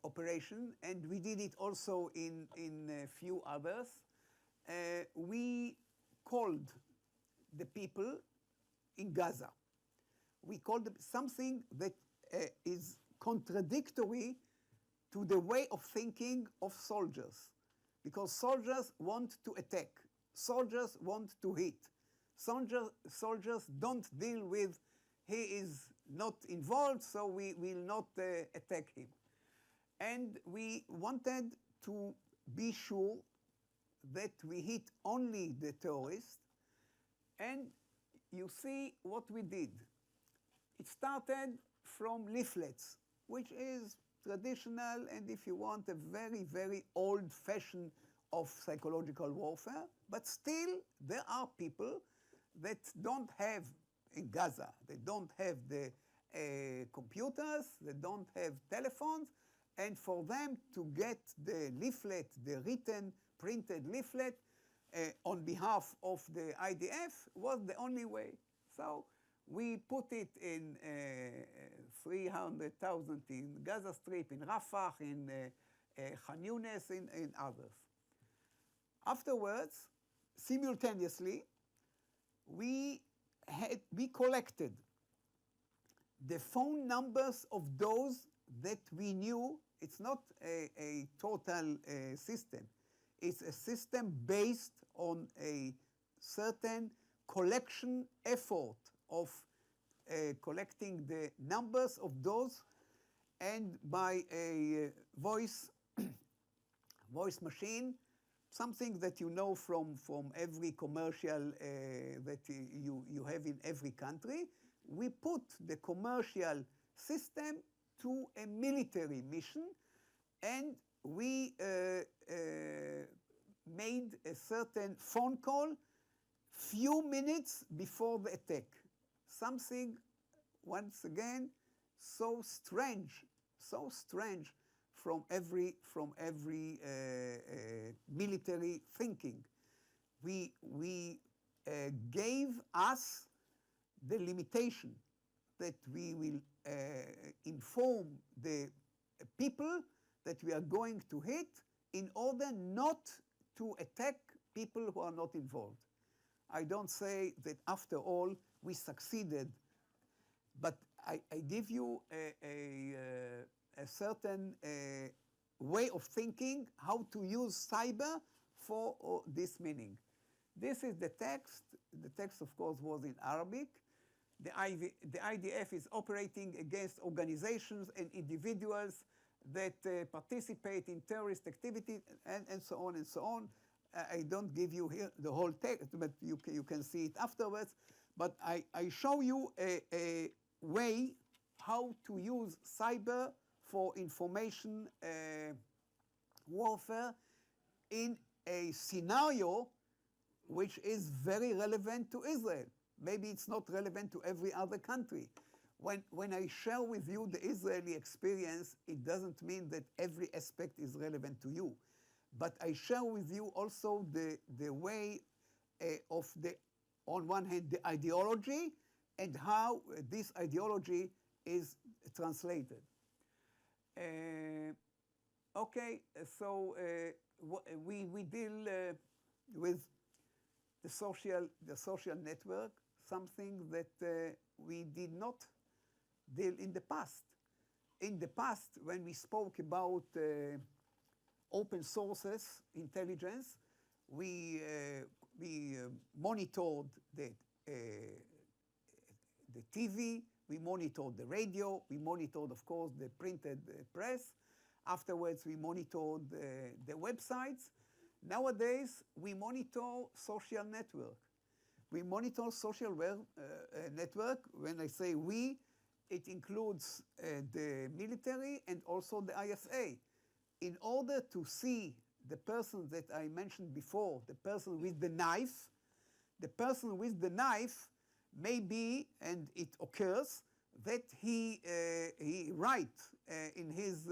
operation, and we did it also in a few others, we called the people in Gaza. We called them something that is contradictory to the way of thinking of soldiers, because soldiers want to attack, soldiers want to hit. Soldiers don't deal with, he is not involved, so we will not attack him. And we wanted to be sure that we hit only the terrorists. And you see what we did. It started from leaflets, which is traditional and, if you want, a very, very old-fashioned of psychological warfare. But still, there are people that don't have, in Gaza, they don't have the computers, they don't have telephones, and for them to get the leaflet, the written, printed leaflet on behalf of the IDF was the only way. So we put it in 300,000 in Gaza Strip, in Rafah, in Khan Yunis, in others. Afterwards, simultaneously, we collected the phone numbers of those that we knew. It's not a total system. It's a system based on a certain collection effort of collecting the numbers of those, and by a voice machine, something that you know from every commercial that you have in every country. We put the commercial system to a military mission, and we made a certain phone call few minutes before the attack. Something, once again, so strange from every military thinking. We gave us the limitation that we will inform the people that we are going to hit in order not to attack people who are not involved. I don't say that after all we succeeded, but I give you a certain way of thinking how to use cyber for this meaning. This is the text. The text, of course, was in Arabic. The IDF is operating against organizations and individuals that participate in terrorist activity, and so on and so on. I don't give you here the whole text, but you can see it afterwards. But I show you a way how to use cyber for information warfare in a scenario which is very relevant to Israel. Maybe it's not relevant to every other country. When I share with you the Israeli experience, it doesn't mean that every aspect is relevant to you. But I share with you also the way of on one hand, the ideology and how this ideology is translated. Okay, so we deal with the social network, something that we did not deal in the past. In the past, when we spoke about open sources intelligence, we monitored the TV, we monitored the radio, we monitored, of course, the printed press. Afterwards, we monitored the websites. Nowadays, we monitor social network. We monitor social network. When I say we, it includes the military and also the ISA. In order to see the person that I mentioned before, the person with the knife may be, and it occurs, that he writes in his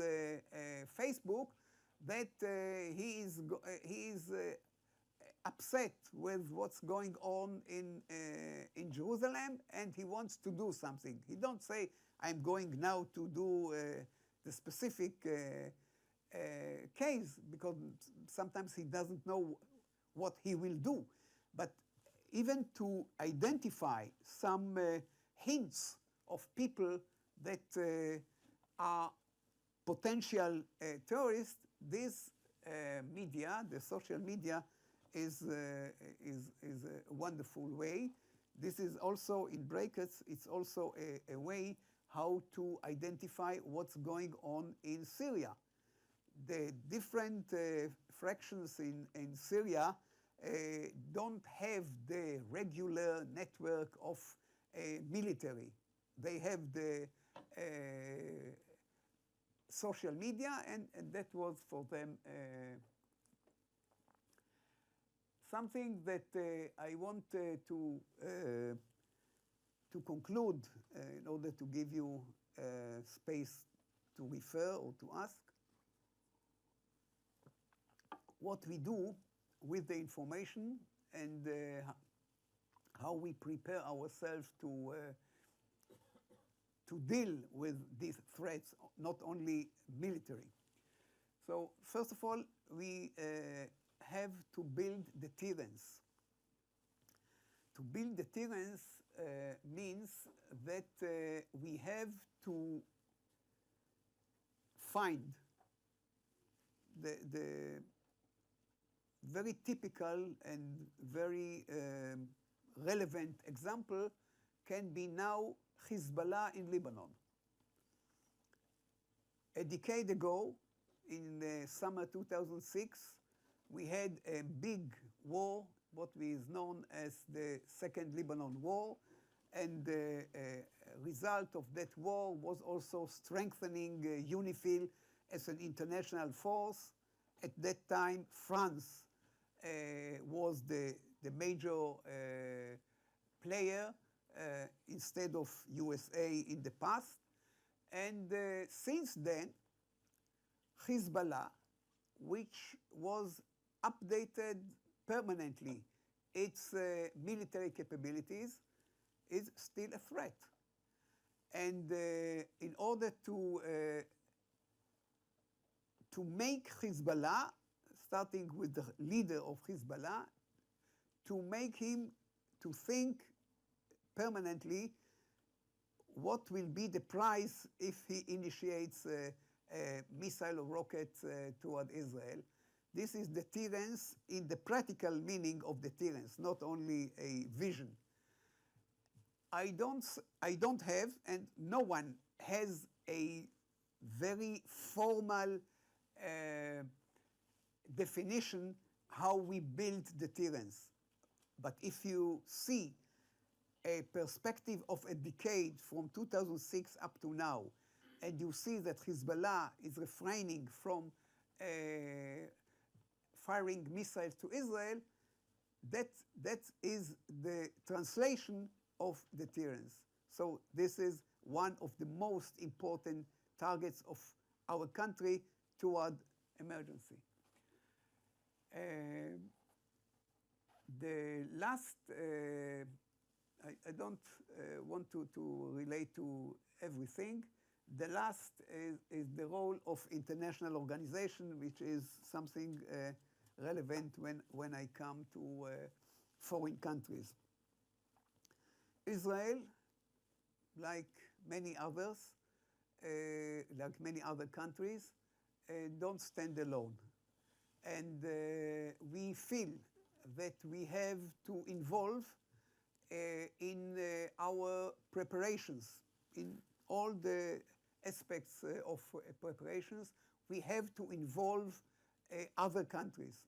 Facebook that he is upset with what's going on in Jerusalem, and he wants to do something. He don't say, I'm going now to do the specific case, because sometimes he doesn't know what he will do. But even to identify some hints of people that are potential terrorists, this media, the social media, is a wonderful way. This is also, in brackets, it's also a way how to identify what's going on in Syria. The different fractions in Syria don't have the regular network of military. They have the social media, and that was for them something that I want to to conclude, in order to give you space to refer or to ask, what we do with the information and how we prepare ourselves to deal with these threats, not only military. So first of all, we have to build deterrence. To build deterrence means that we have to find the very typical and very relevant example can be now Hezbollah in Lebanon. A decade ago, in summer 2006, we had a big war, what is known as the Second Lebanon War, and the result of that war was also strengthening UNIFIL as an international force. At that time, France was the major player instead of USA in the past. And since then, Hezbollah, which was updated permanently its military capabilities, is still a threat. And in order to make Hezbollah, starting with the leader of Hezbollah, to make him to think permanently what will be the price if he initiates a missile or rocket toward Israel. This is deterrence in the practical meaning of deterrence, not only a vision. I don't have, and no one has, a very formal definition how we build deterrence. But if you see a perspective of a decade from 2006 up to now, and you see that Hezbollah is refraining from firing missiles to Israel, that is the translation of deterrence. So this is one of the most important targets of our country toward emergency. The last, I don't want to relate to everything. The last is the role of international organization, which is something relevant when I come to foreign countries. Israel, like many others, like many other countries, don't stand alone. And we feel that we have to involve in our preparations, in all the aspects of preparations, we have to involve other countries.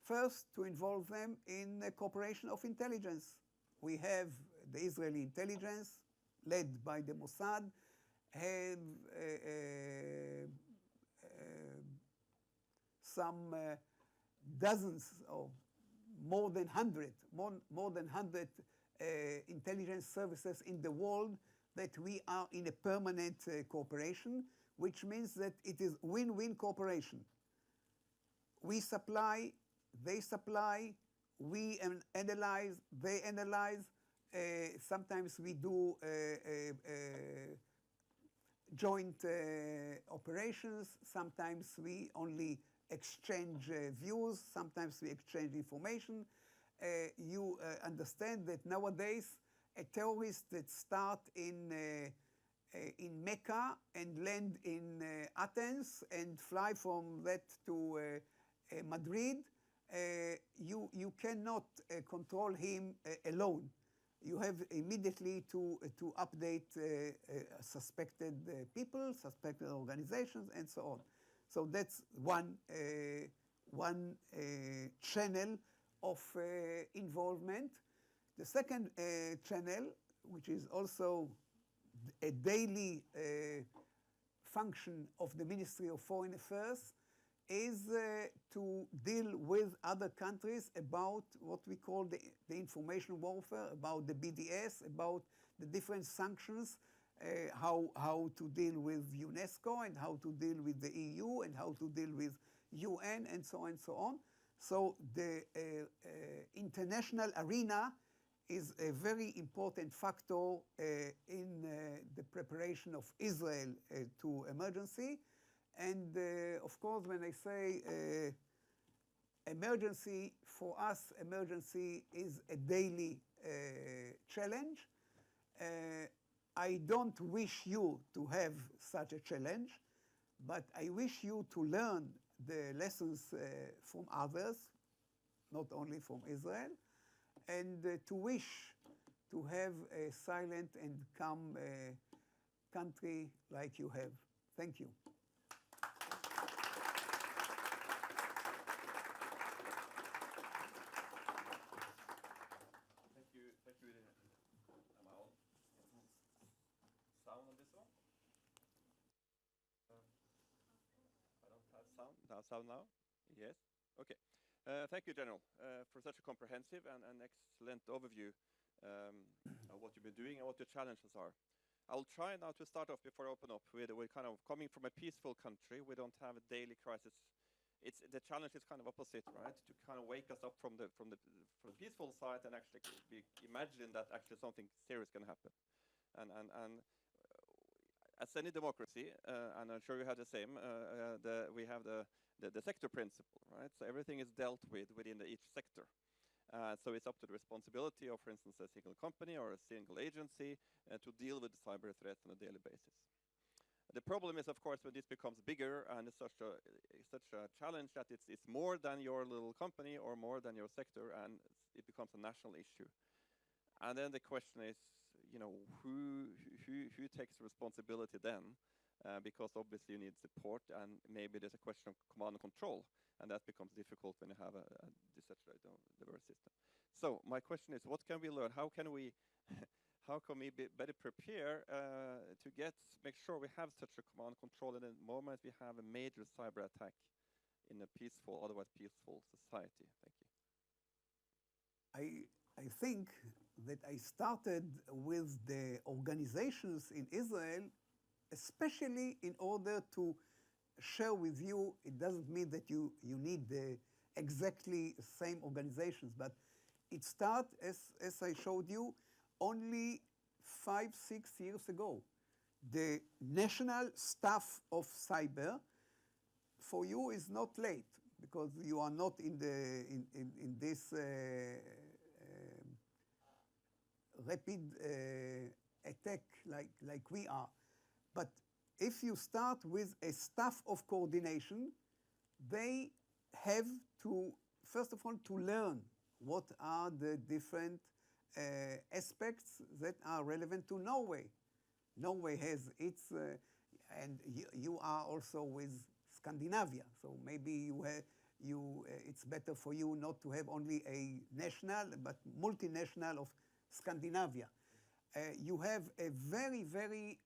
First, to involve them in a cooperation of intelligence. We have the Israeli intelligence, led by the Mossad, have some dozens or more than 100 intelligence services in the world that we are in a permanent cooperation, which means that it is win-win cooperation. We supply, they supply, we analyze, they analyze. Sometimes we do joint operations. Sometimes we only exchange views. Sometimes we exchange information. You understand that nowadays a terrorist that start in Mecca and land in Athens and fly from that to Madrid, you cannot control him alone. You have immediately to update suspected people, suspected organizations, and so on. So that's one channel of involvement. The second channel, which is also a daily function of the Ministry of Foreign Affairs, is to deal with other countries about what we call the information warfare, about the BDS, about the different sanctions, how to deal with UNESCO and how to deal with the EU and how to deal with UN and so on and so on. So the international arena is a very important factor in the preparation of Israel to emergency. And of course, when I say emergency, for us, emergency is a daily challenge. I don't wish you to have such a challenge, but I wish you to learn the lessons from others, not only from Israel, and to wish to have a silent and calm country like you have. Thank you. Thank you, Amal. Sound on this one? I don't have sound. Sound now? Yes. Okay. Thank you, General, for such a comprehensive and excellent overview of what you've been doing and what your challenges are. I'll try now to start off before I open up with we're kind of coming from a peaceful country. We don't have a daily crisis. The challenge is kind of opposite, right? To kind of wake us up from the peaceful side and actually imagine that actually something serious can happen. And as any democracy, and I'm sure you have the same, we have the sector principle, right? So everything is dealt with within each sector. So it's up to the responsibility of, for instance, a single company or a single agency to deal with cyber threats on a daily basis. The problem is, of course, when this becomes bigger and it's such a challenge that it's more than your little company or more than your sector, and it becomes a national issue. And then the question is, who takes responsibility then? Because obviously you need support, and maybe there's a question of command and control, and that becomes difficult when you have such a diverse system. So my question is, what can we learn? How can we better prepare to make sure we have such a command and control in the moment we have a major cyber attack in a otherwise peaceful society? Thank you. I think that I started with the organizations in Israel, especially in order to share with you. It doesn't mean that you need the exactly same organizations, but it started, as I showed you, only 5-6 years ago. The National Staff of Cyber, for you, is not late because you are not in this rapid attack like we are. But if you start with a staff of coordination, they have to, first of all, to learn what are the different aspects that are relevant to Norway. Norway has its, and you are also with Scandinavia, so maybe it's better for you not to have only a national, but multinational of Scandinavia. You have a very, very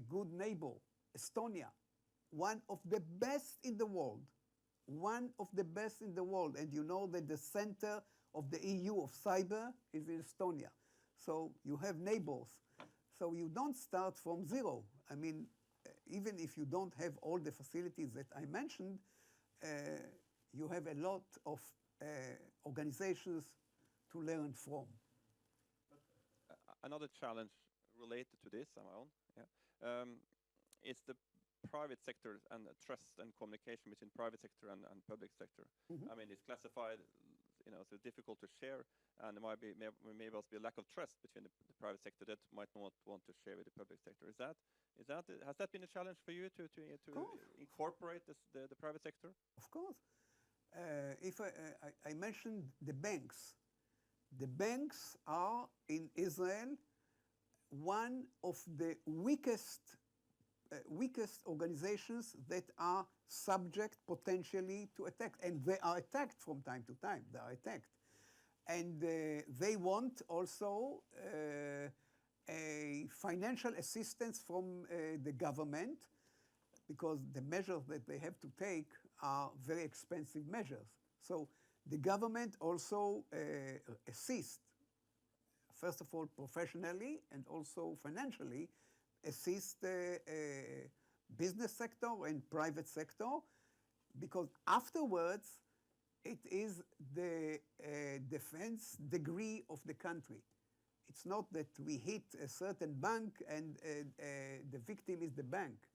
good neighbor, Estonia, one of the best in the world, one of the best in the world, and you know that the center of the EU of cyber is in Estonia. So you have neighbors. So you don't start from zero. I mean, even if you don't have all the facilities that I mentioned, you have a lot of organizations to learn from. Another challenge related to this, Amal, is the private sector and trust and communication between private sector and public sector. Mm-hmm. I mean, it's classified, so difficult to share, and there might maybe also be a lack of trust between the private sector that might not want to share with the public sector. Has that been a challenge for you to incorporate the private sector? Of course. If I mentioned the banks. The banks are in Israel one of the weakest organizations that are subject potentially to attack, and they are attacked from time to time. They are attacked, and they want also a financial assistance from the government because the measures that they have to take are very expensive measures. So the government also assists, first of all, professionally and also financially, assist the business sector and private sector, because afterwards it is the defense degree of the country. It's not that we hit a certain bank and the victim is the bank.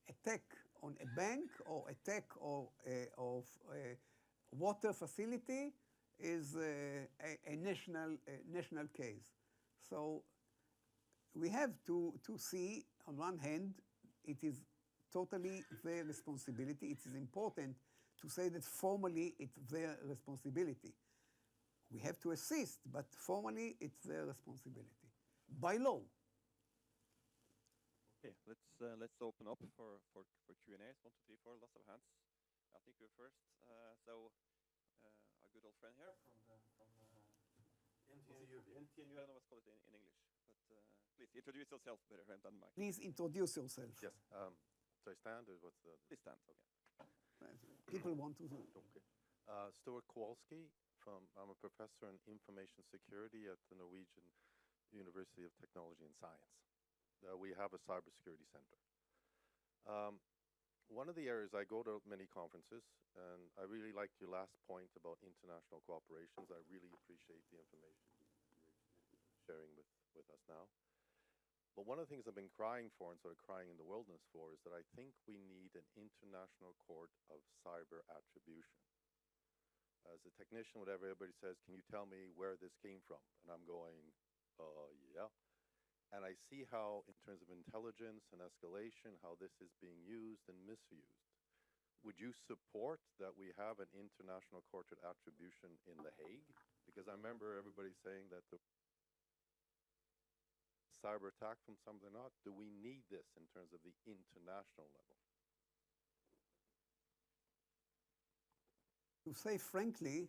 Attack on a bank or attack of a water facility is a national case. So we have to see, on one hand, it is totally their responsibility. It is important to say that formally it's their responsibility. We have to assist, but formally it's their responsibility by law. Okay, let's open up for Q&As. 1, 2, 3, 4, lots of hands. I think you're first. So our good old friend here from NTNU, I don't know what's called in English, but please introduce yourself better in Denmark. Please introduce yourself. Yes. So I stand, or what's the... Please stand, okay. People want to know. Okay. Stuart Kowalski, I'm a professor in information security at the Norwegian University of Technology and Science. We have a cybersecurity center. One of the areas, I go to many conferences, and I really liked your last point about international cooperations. I really appreciate the information you're sharing with us now. But one of the things I've been crying for and sort of crying in the wilderness for is that I think we need an international court of cyber attribution. As a technician, whatever everybody says, can you tell me where this came from? And I'm going, yeah. And I see how, in terms of intelligence and escalation, how this is being used and misused. Would you support that we have an international court of attribution in The Hague? Because I remember everybody saying that the cyber attack from something or not. Do we need this in terms of the international level? To say frankly,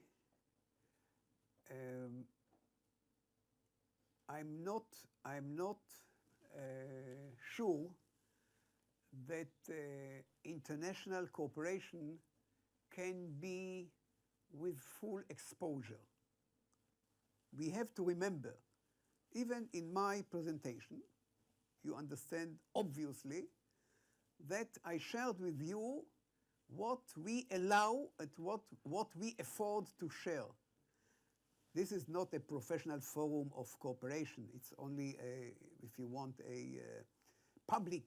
I'm not sure that international cooperation can be with full exposure. We have to remember, even in my presentation, you understand obviously that I shared with you what we allow and what we afford to share. This is not a professional forum of cooperation. It's only, if you want, a public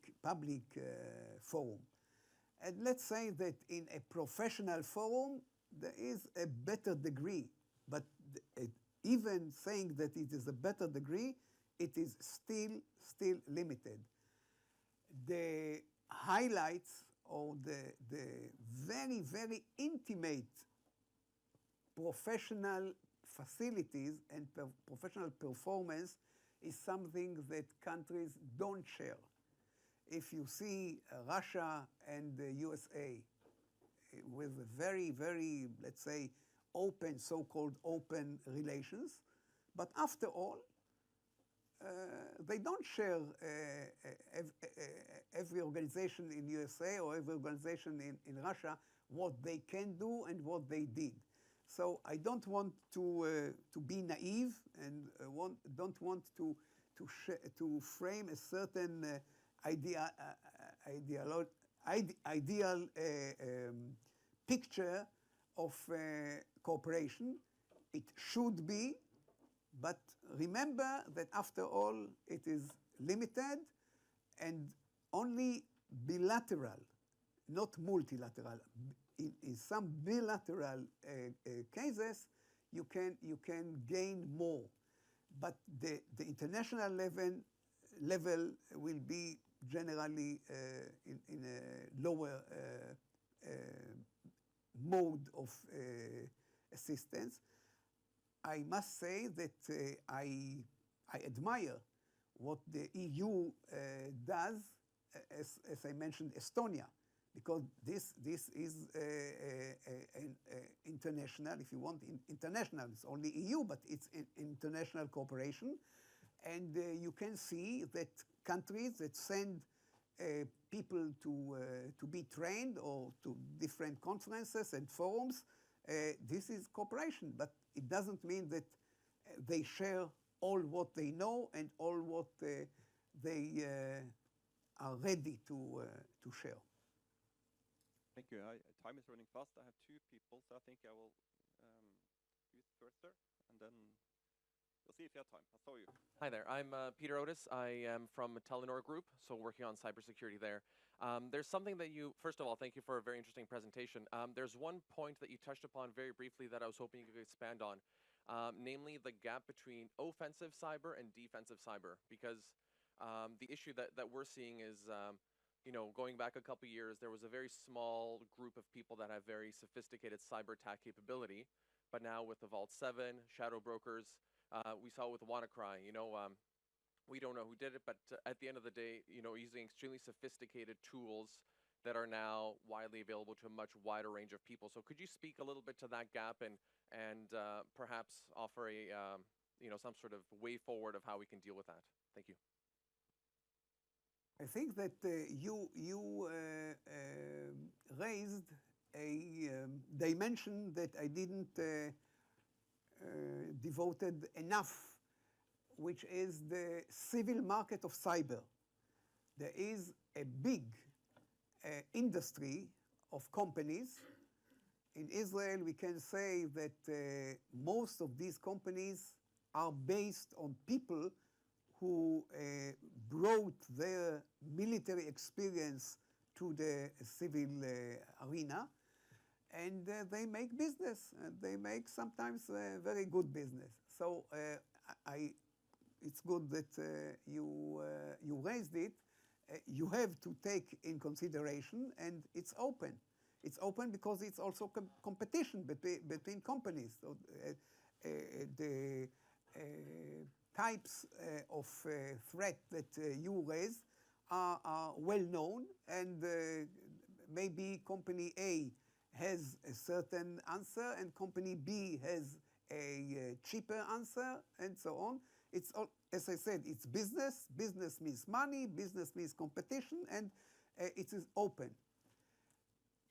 forum. And let's say that in a professional forum, there is a better degree. But even saying that it is a better degree, it is still limited. The highlights or the very, very intimate professional facilities and professional performance is something that countries don't share. If you see Russia and the USA with very, very, let's say, open, so-called open relations, but after all, they don't share every organization in USA or every organization in Russia what they can do and what they did. So I don't want to be naive and don't want to frame a certain ideal picture of cooperation. It should be, but remember that after all it is limited and only bilateral, not multilateral. In some bilateral cases, you can gain more, but the international level will be generally in a lower mode of assistance. I must say that I admire what the EU does, as I mentioned, Estonia, because this is international, if you want, international. It's only EU, but it's international cooperation. And you can see that countries that send people to be trained or to different conferences and forums. This is cooperation, but it doesn't mean that they share all what they know and all what they are ready to share. Thank you. Time is running fast. I have two people, so I think I will do it first, sir, and then we'll see if you have time. I saw you. Hi there, I'm Peter Otis. I am from Telenor Group, so working on cybersecurity there. There's something that first of all, thank you for a very interesting presentation. There's one point that you touched upon very briefly that I was hoping you could expand on, namely the gap between offensive cyber and defensive cyber, because the issue that we're seeing is, going back a couple years, there was a very small group of people that have very sophisticated cyber attack capability, but now with the Vault 7, shadow brokers, we saw with WannaCry, we don't know who did it, but at the end of the day, using extremely sophisticated tools that are now widely available to a much wider range of people. So could you speak a little bit to that gap and perhaps offer some sort of way forward of how we can deal with that? Thank you. I think that you raised a dimension that I didn't devoted enough, which is the civil market of cyber. There is a big industry of companies. In Israel, we can say that most of these companies are based on people who brought their military experience to the civil arena, and they make business, and they make sometimes very good business. So it's good that you raised it. You have to take in consideration, and it's open. It's open because it's also competition between companies. So, the types of threat that you raise are well known, and maybe company A has a certain answer and company B has a cheaper answer, and so on. It's all, as I said, it's business. Business means money, business means competition, and it is open.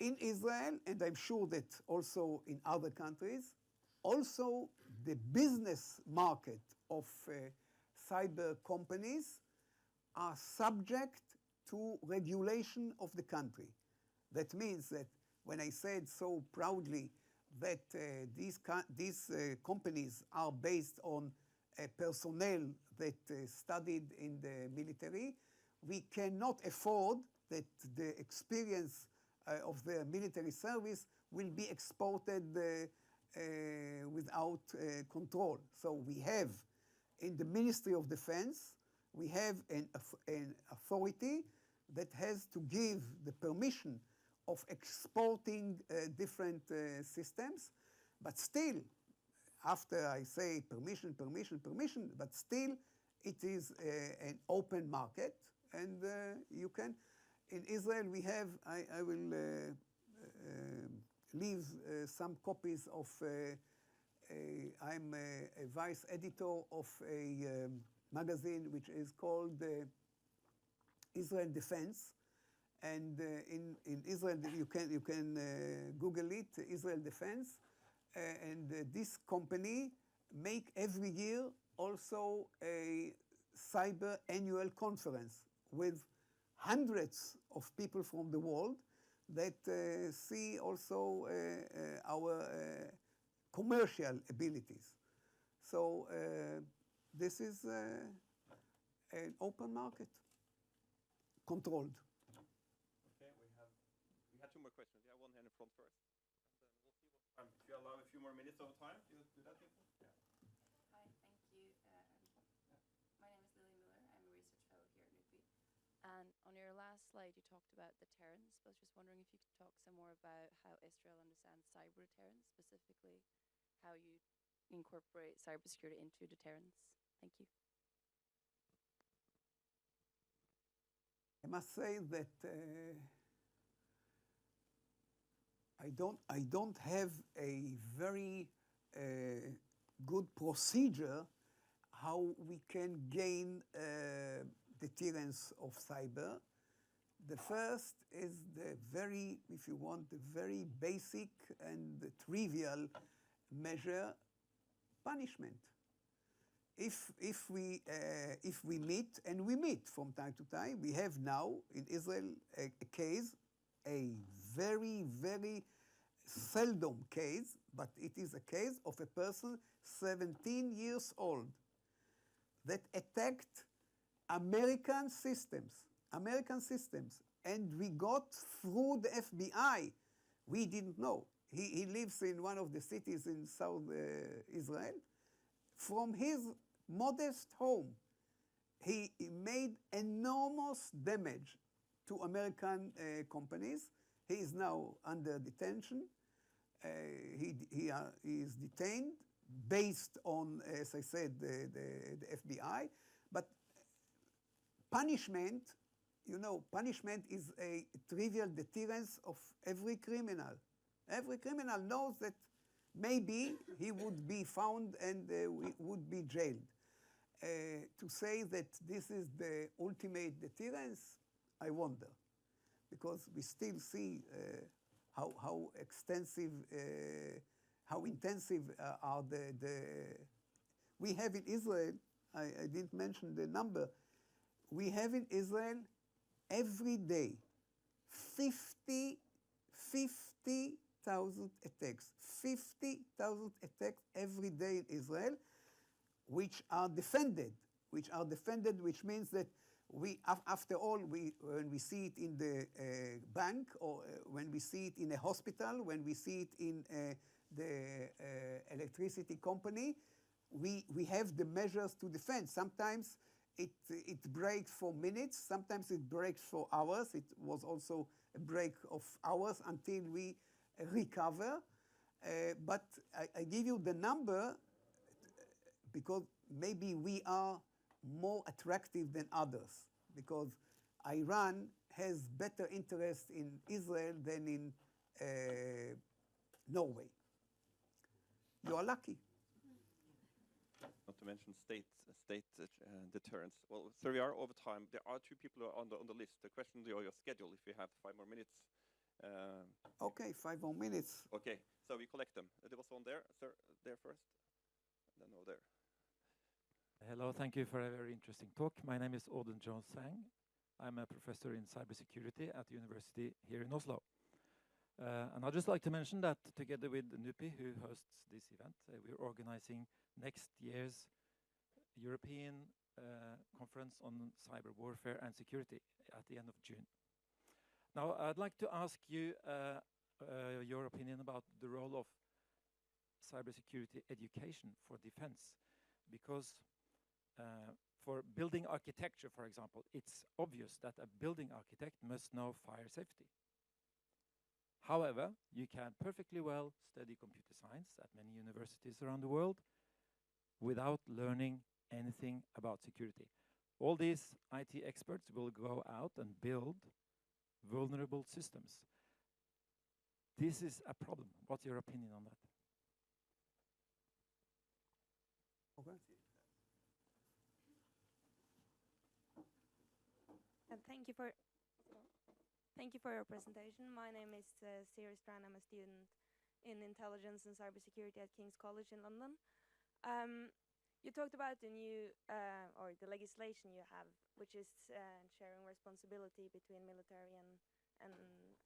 In Israel, and I'm sure that also in other countries, also the business market of cyber companies are subject to regulation of the country. That means that when I said so proudly that these companies are based on personnel that studied in the military, we cannot afford that the experience of their military service will be exported without control. So we have, in the Ministry of Defense, we have an authority that has to give the permission of exporting different systems, but still, after I say permission, but still it is an open market, and you can. In Israel, we have, I will leave some copies of, I'm a vice editor of a magazine which is called Israel Defense. And in Israel, you can Google it, Israel Defense. And this company make every year also a cyber annual conference with hundreds of people from the world that see also our commercial abilities. So this is an open market, controlled. Okay, we had two more questions. Yeah, one here in the front first. And then we'll see what time. If you allow a few more minutes of time, do that, people? Yeah. Hi, thank you. My name is Lily Miller. I'm a research fellow here at NUPI. And on your last slide, you talked about deterrence. But I was just wondering if you could talk some more about how Israel understands cyber deterrence, specifically how you incorporate cybersecurity into deterrence. Thank you. I must say that I don't have a very good procedure how we can gain deterrence of cyber. The first is the very, if you want, the very basic and the trivial measure, punishment. If we meet, and we meet from time to time, we have now in Israel a case, a very, very seldom case, but it is a case of a person 17 years old that attacked American systems, and we got through the FBI. We didn't know. He lives in one of the cities in South Israel. From his modest home, he made enormous damage to American companies. He is now under detention. He is detained based on, as I said, the FBI. But punishment, you know, punishment is a trivial deterrence of every criminal. Every criminal knows that maybe he would be found and would be jailed. To say that this is the ultimate deterrence, I wonder, because we still see how extensive, how intensive are we have in Israel, I didn't mention the number, we have in Israel every day 50,000 attacks. 50,000 attacks every day in Israel, which are defended, which means that we, after all, when we see it in the bank, or when we see it in a hospital, when we see it in the electricity company, we have the measures to defend. Sometimes it breaks for minutes, sometimes it breaks for hours. It was also a break of hours until we recover. But I give you the number because maybe we are more attractive than others, because Iran has better interest in Israel than in Norway. You are lucky. Not to mention state deterrence. Well, so we are over time. There are two people on the list. The question is your schedule. If you have 5 more minutes. Okay, 5 more minutes. Okay, so we collect them. There was one there, sir, there first, and then over there. Hello, thank you for a very interesting talk. My name is Auden Jones Sang. I'm a professor in cybersecurity at the university here in Oslo. And I'd just like to mention that together with NUPI, who hosts this event, we're organizing next year's European conference on cyber warfare and security at the end of June. Now, I'd like to ask you your opinion about the role of cybersecurity education for defense, because for building architecture, for example, it's obvious that a building architect must know fire safety. However, you can perfectly well study computer science at many universities around the world without learning anything about security. All these IT experts will go out and build vulnerable systems. This is a problem. What's your opinion on that? Okay. And thank you for your presentation. My name is Siri Strand. I'm a student in intelligence and cybersecurity at King's College in London. You talked about the new or the legislation you have, which is sharing responsibility between military and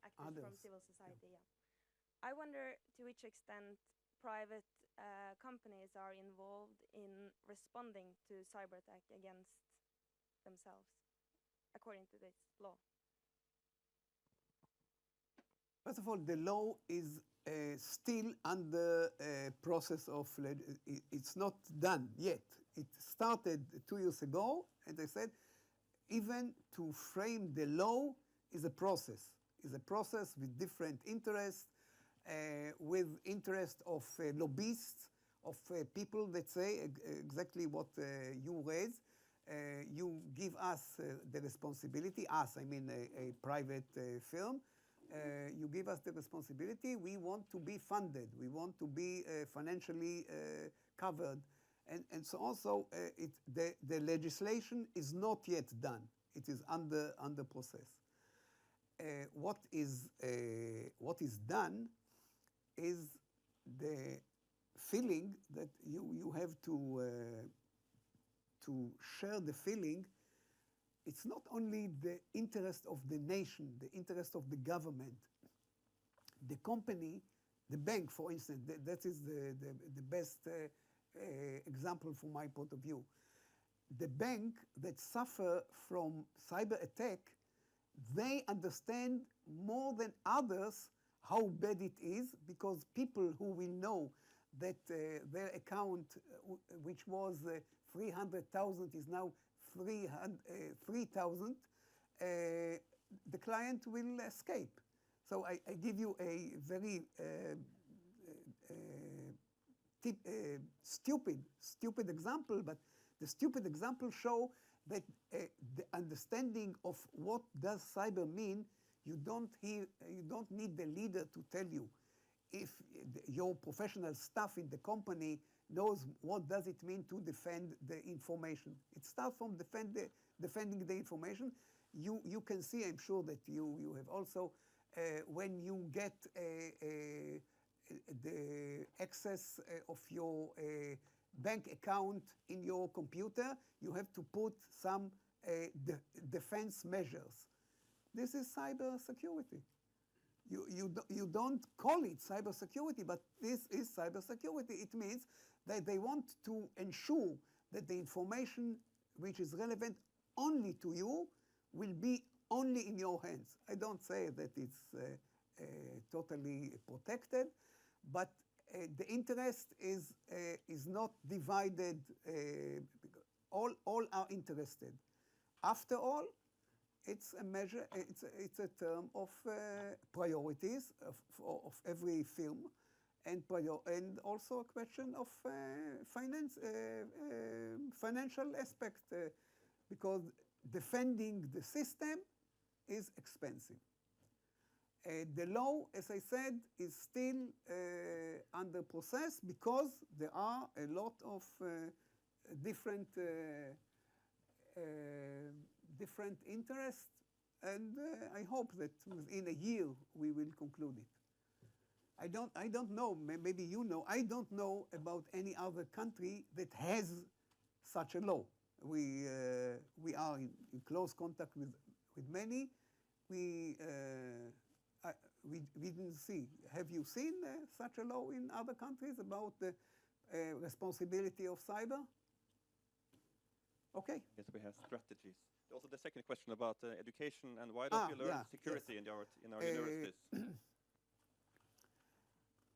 actors from civil society. Yeah. I wonder to which extent private companies are involved in responding to cyber attack against themselves, according to this law. First of all, the law is still under process of, it's not done yet. It started 2 years ago, and I said, even to frame the law is a process with different interests, with interest of lobbyists, of people that say exactly what you raise. You give us the responsibility, us, I mean a private firm, you give us the responsibility, we want to be funded, we want to be financially covered. And so also the legislation is not yet done. It is under process. what is done is the feeling that you have to share the feeling. It's not only the interest of the nation, the interest of the government, the company, the bank, for instance. That is the best example from my point of view. The bank that suffer from cyber attack, they understand more than others how bad it is, because people who will know that their account, which was 300,000, is now 3,000, the client will escape. So I give you a very stupid example, but the stupid example show that the understanding of what does cyber mean, you don't need the leader to tell you. If your professional staff in the company knows what does it mean to defend the information. It starts from defending the information. You can see, I'm sure that you have also, when you get the access of your bank account in your computer, you have to put some defense measures. This is cyber security. You don't call it cyber security, but this is cyber security. It means that they want to ensure that the information which is relevant only to you will be only in your hands. I don't say that it's totally protected, but the interest is not divided. All are interested. After all, it's a measure. It's a term of priorities of every firm, and also a question of financial aspect, because defending the system is expensive. The law, as I said, is still under process because there are a lot of different interests, and I hope that within a year we will conclude it. I don't know, maybe you know, I don't know about any other country that has such a law. We are in close contact with many. We didn't see. Have you seen such a law in other countries about the responsibility of cyber? Okay. Yes, we have strategies. Also, the second question about education and why don't you learn security yes. in our universities?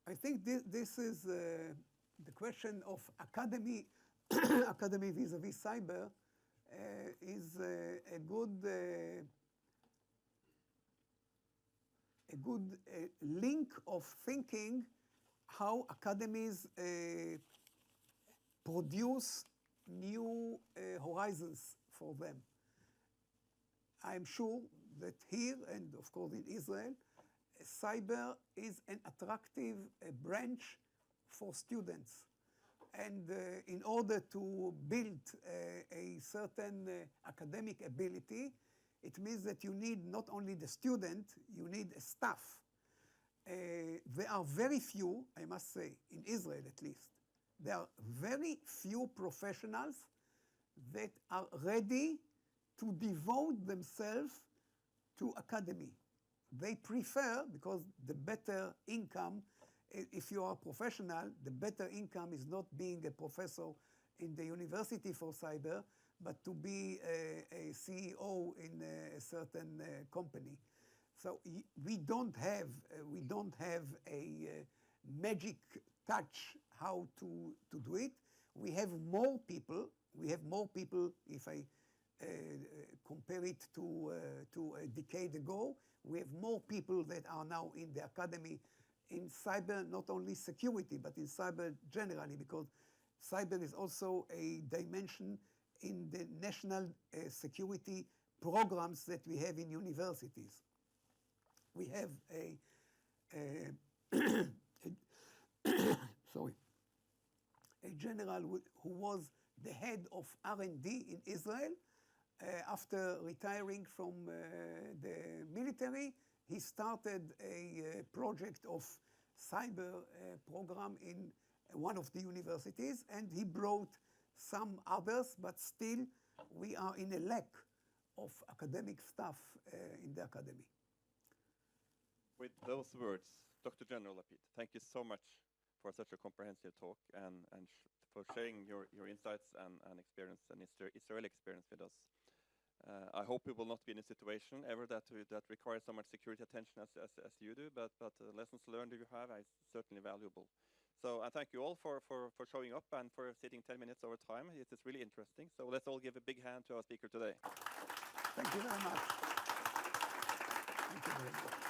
I think this is the question of academy vis-a-vis cyber is a good link of thinking how academies produce new horizons for them. I'm sure that here, and of course in Israel, cyber is an attractive branch for students. And in order to build a certain academic ability, it means that you need not only the student, you need a staff. There are very few, I must say, in Israel at least, there are very few professionals that are ready to devote themselves to academy. They prefer, because the better income, if you are a professional, the better income is not being a professor in the university for cyber, but to be a CEO in a certain company. So we don't have a magic touch how to do it. We have more people. If I compare it to a decade ago, we have more people that are now in the academy in cyber, not only security, but in cyber generally, because cyber is also a dimension in the national security programs that we have in universities. We have a general who was the head of R&D in Israel after retiring from the military. military. He started a project of cyber program in one of the universities, and he brought some others, but still we are in a lack of academic staff in the academy. With those words, Dr. General Lapid, thank you so much for such a comprehensive talk and for sharing your insights and experience and Israeli experience with us. I hope we will not be in a situation ever that requires so much security attention as you do, but the lessons learned you have is certainly valuable. So I thank you all for showing up and for sitting 10 minutes over time. It is really interesting. So let's all give a big hand to our speaker today. Thank you very much. Thank you very much.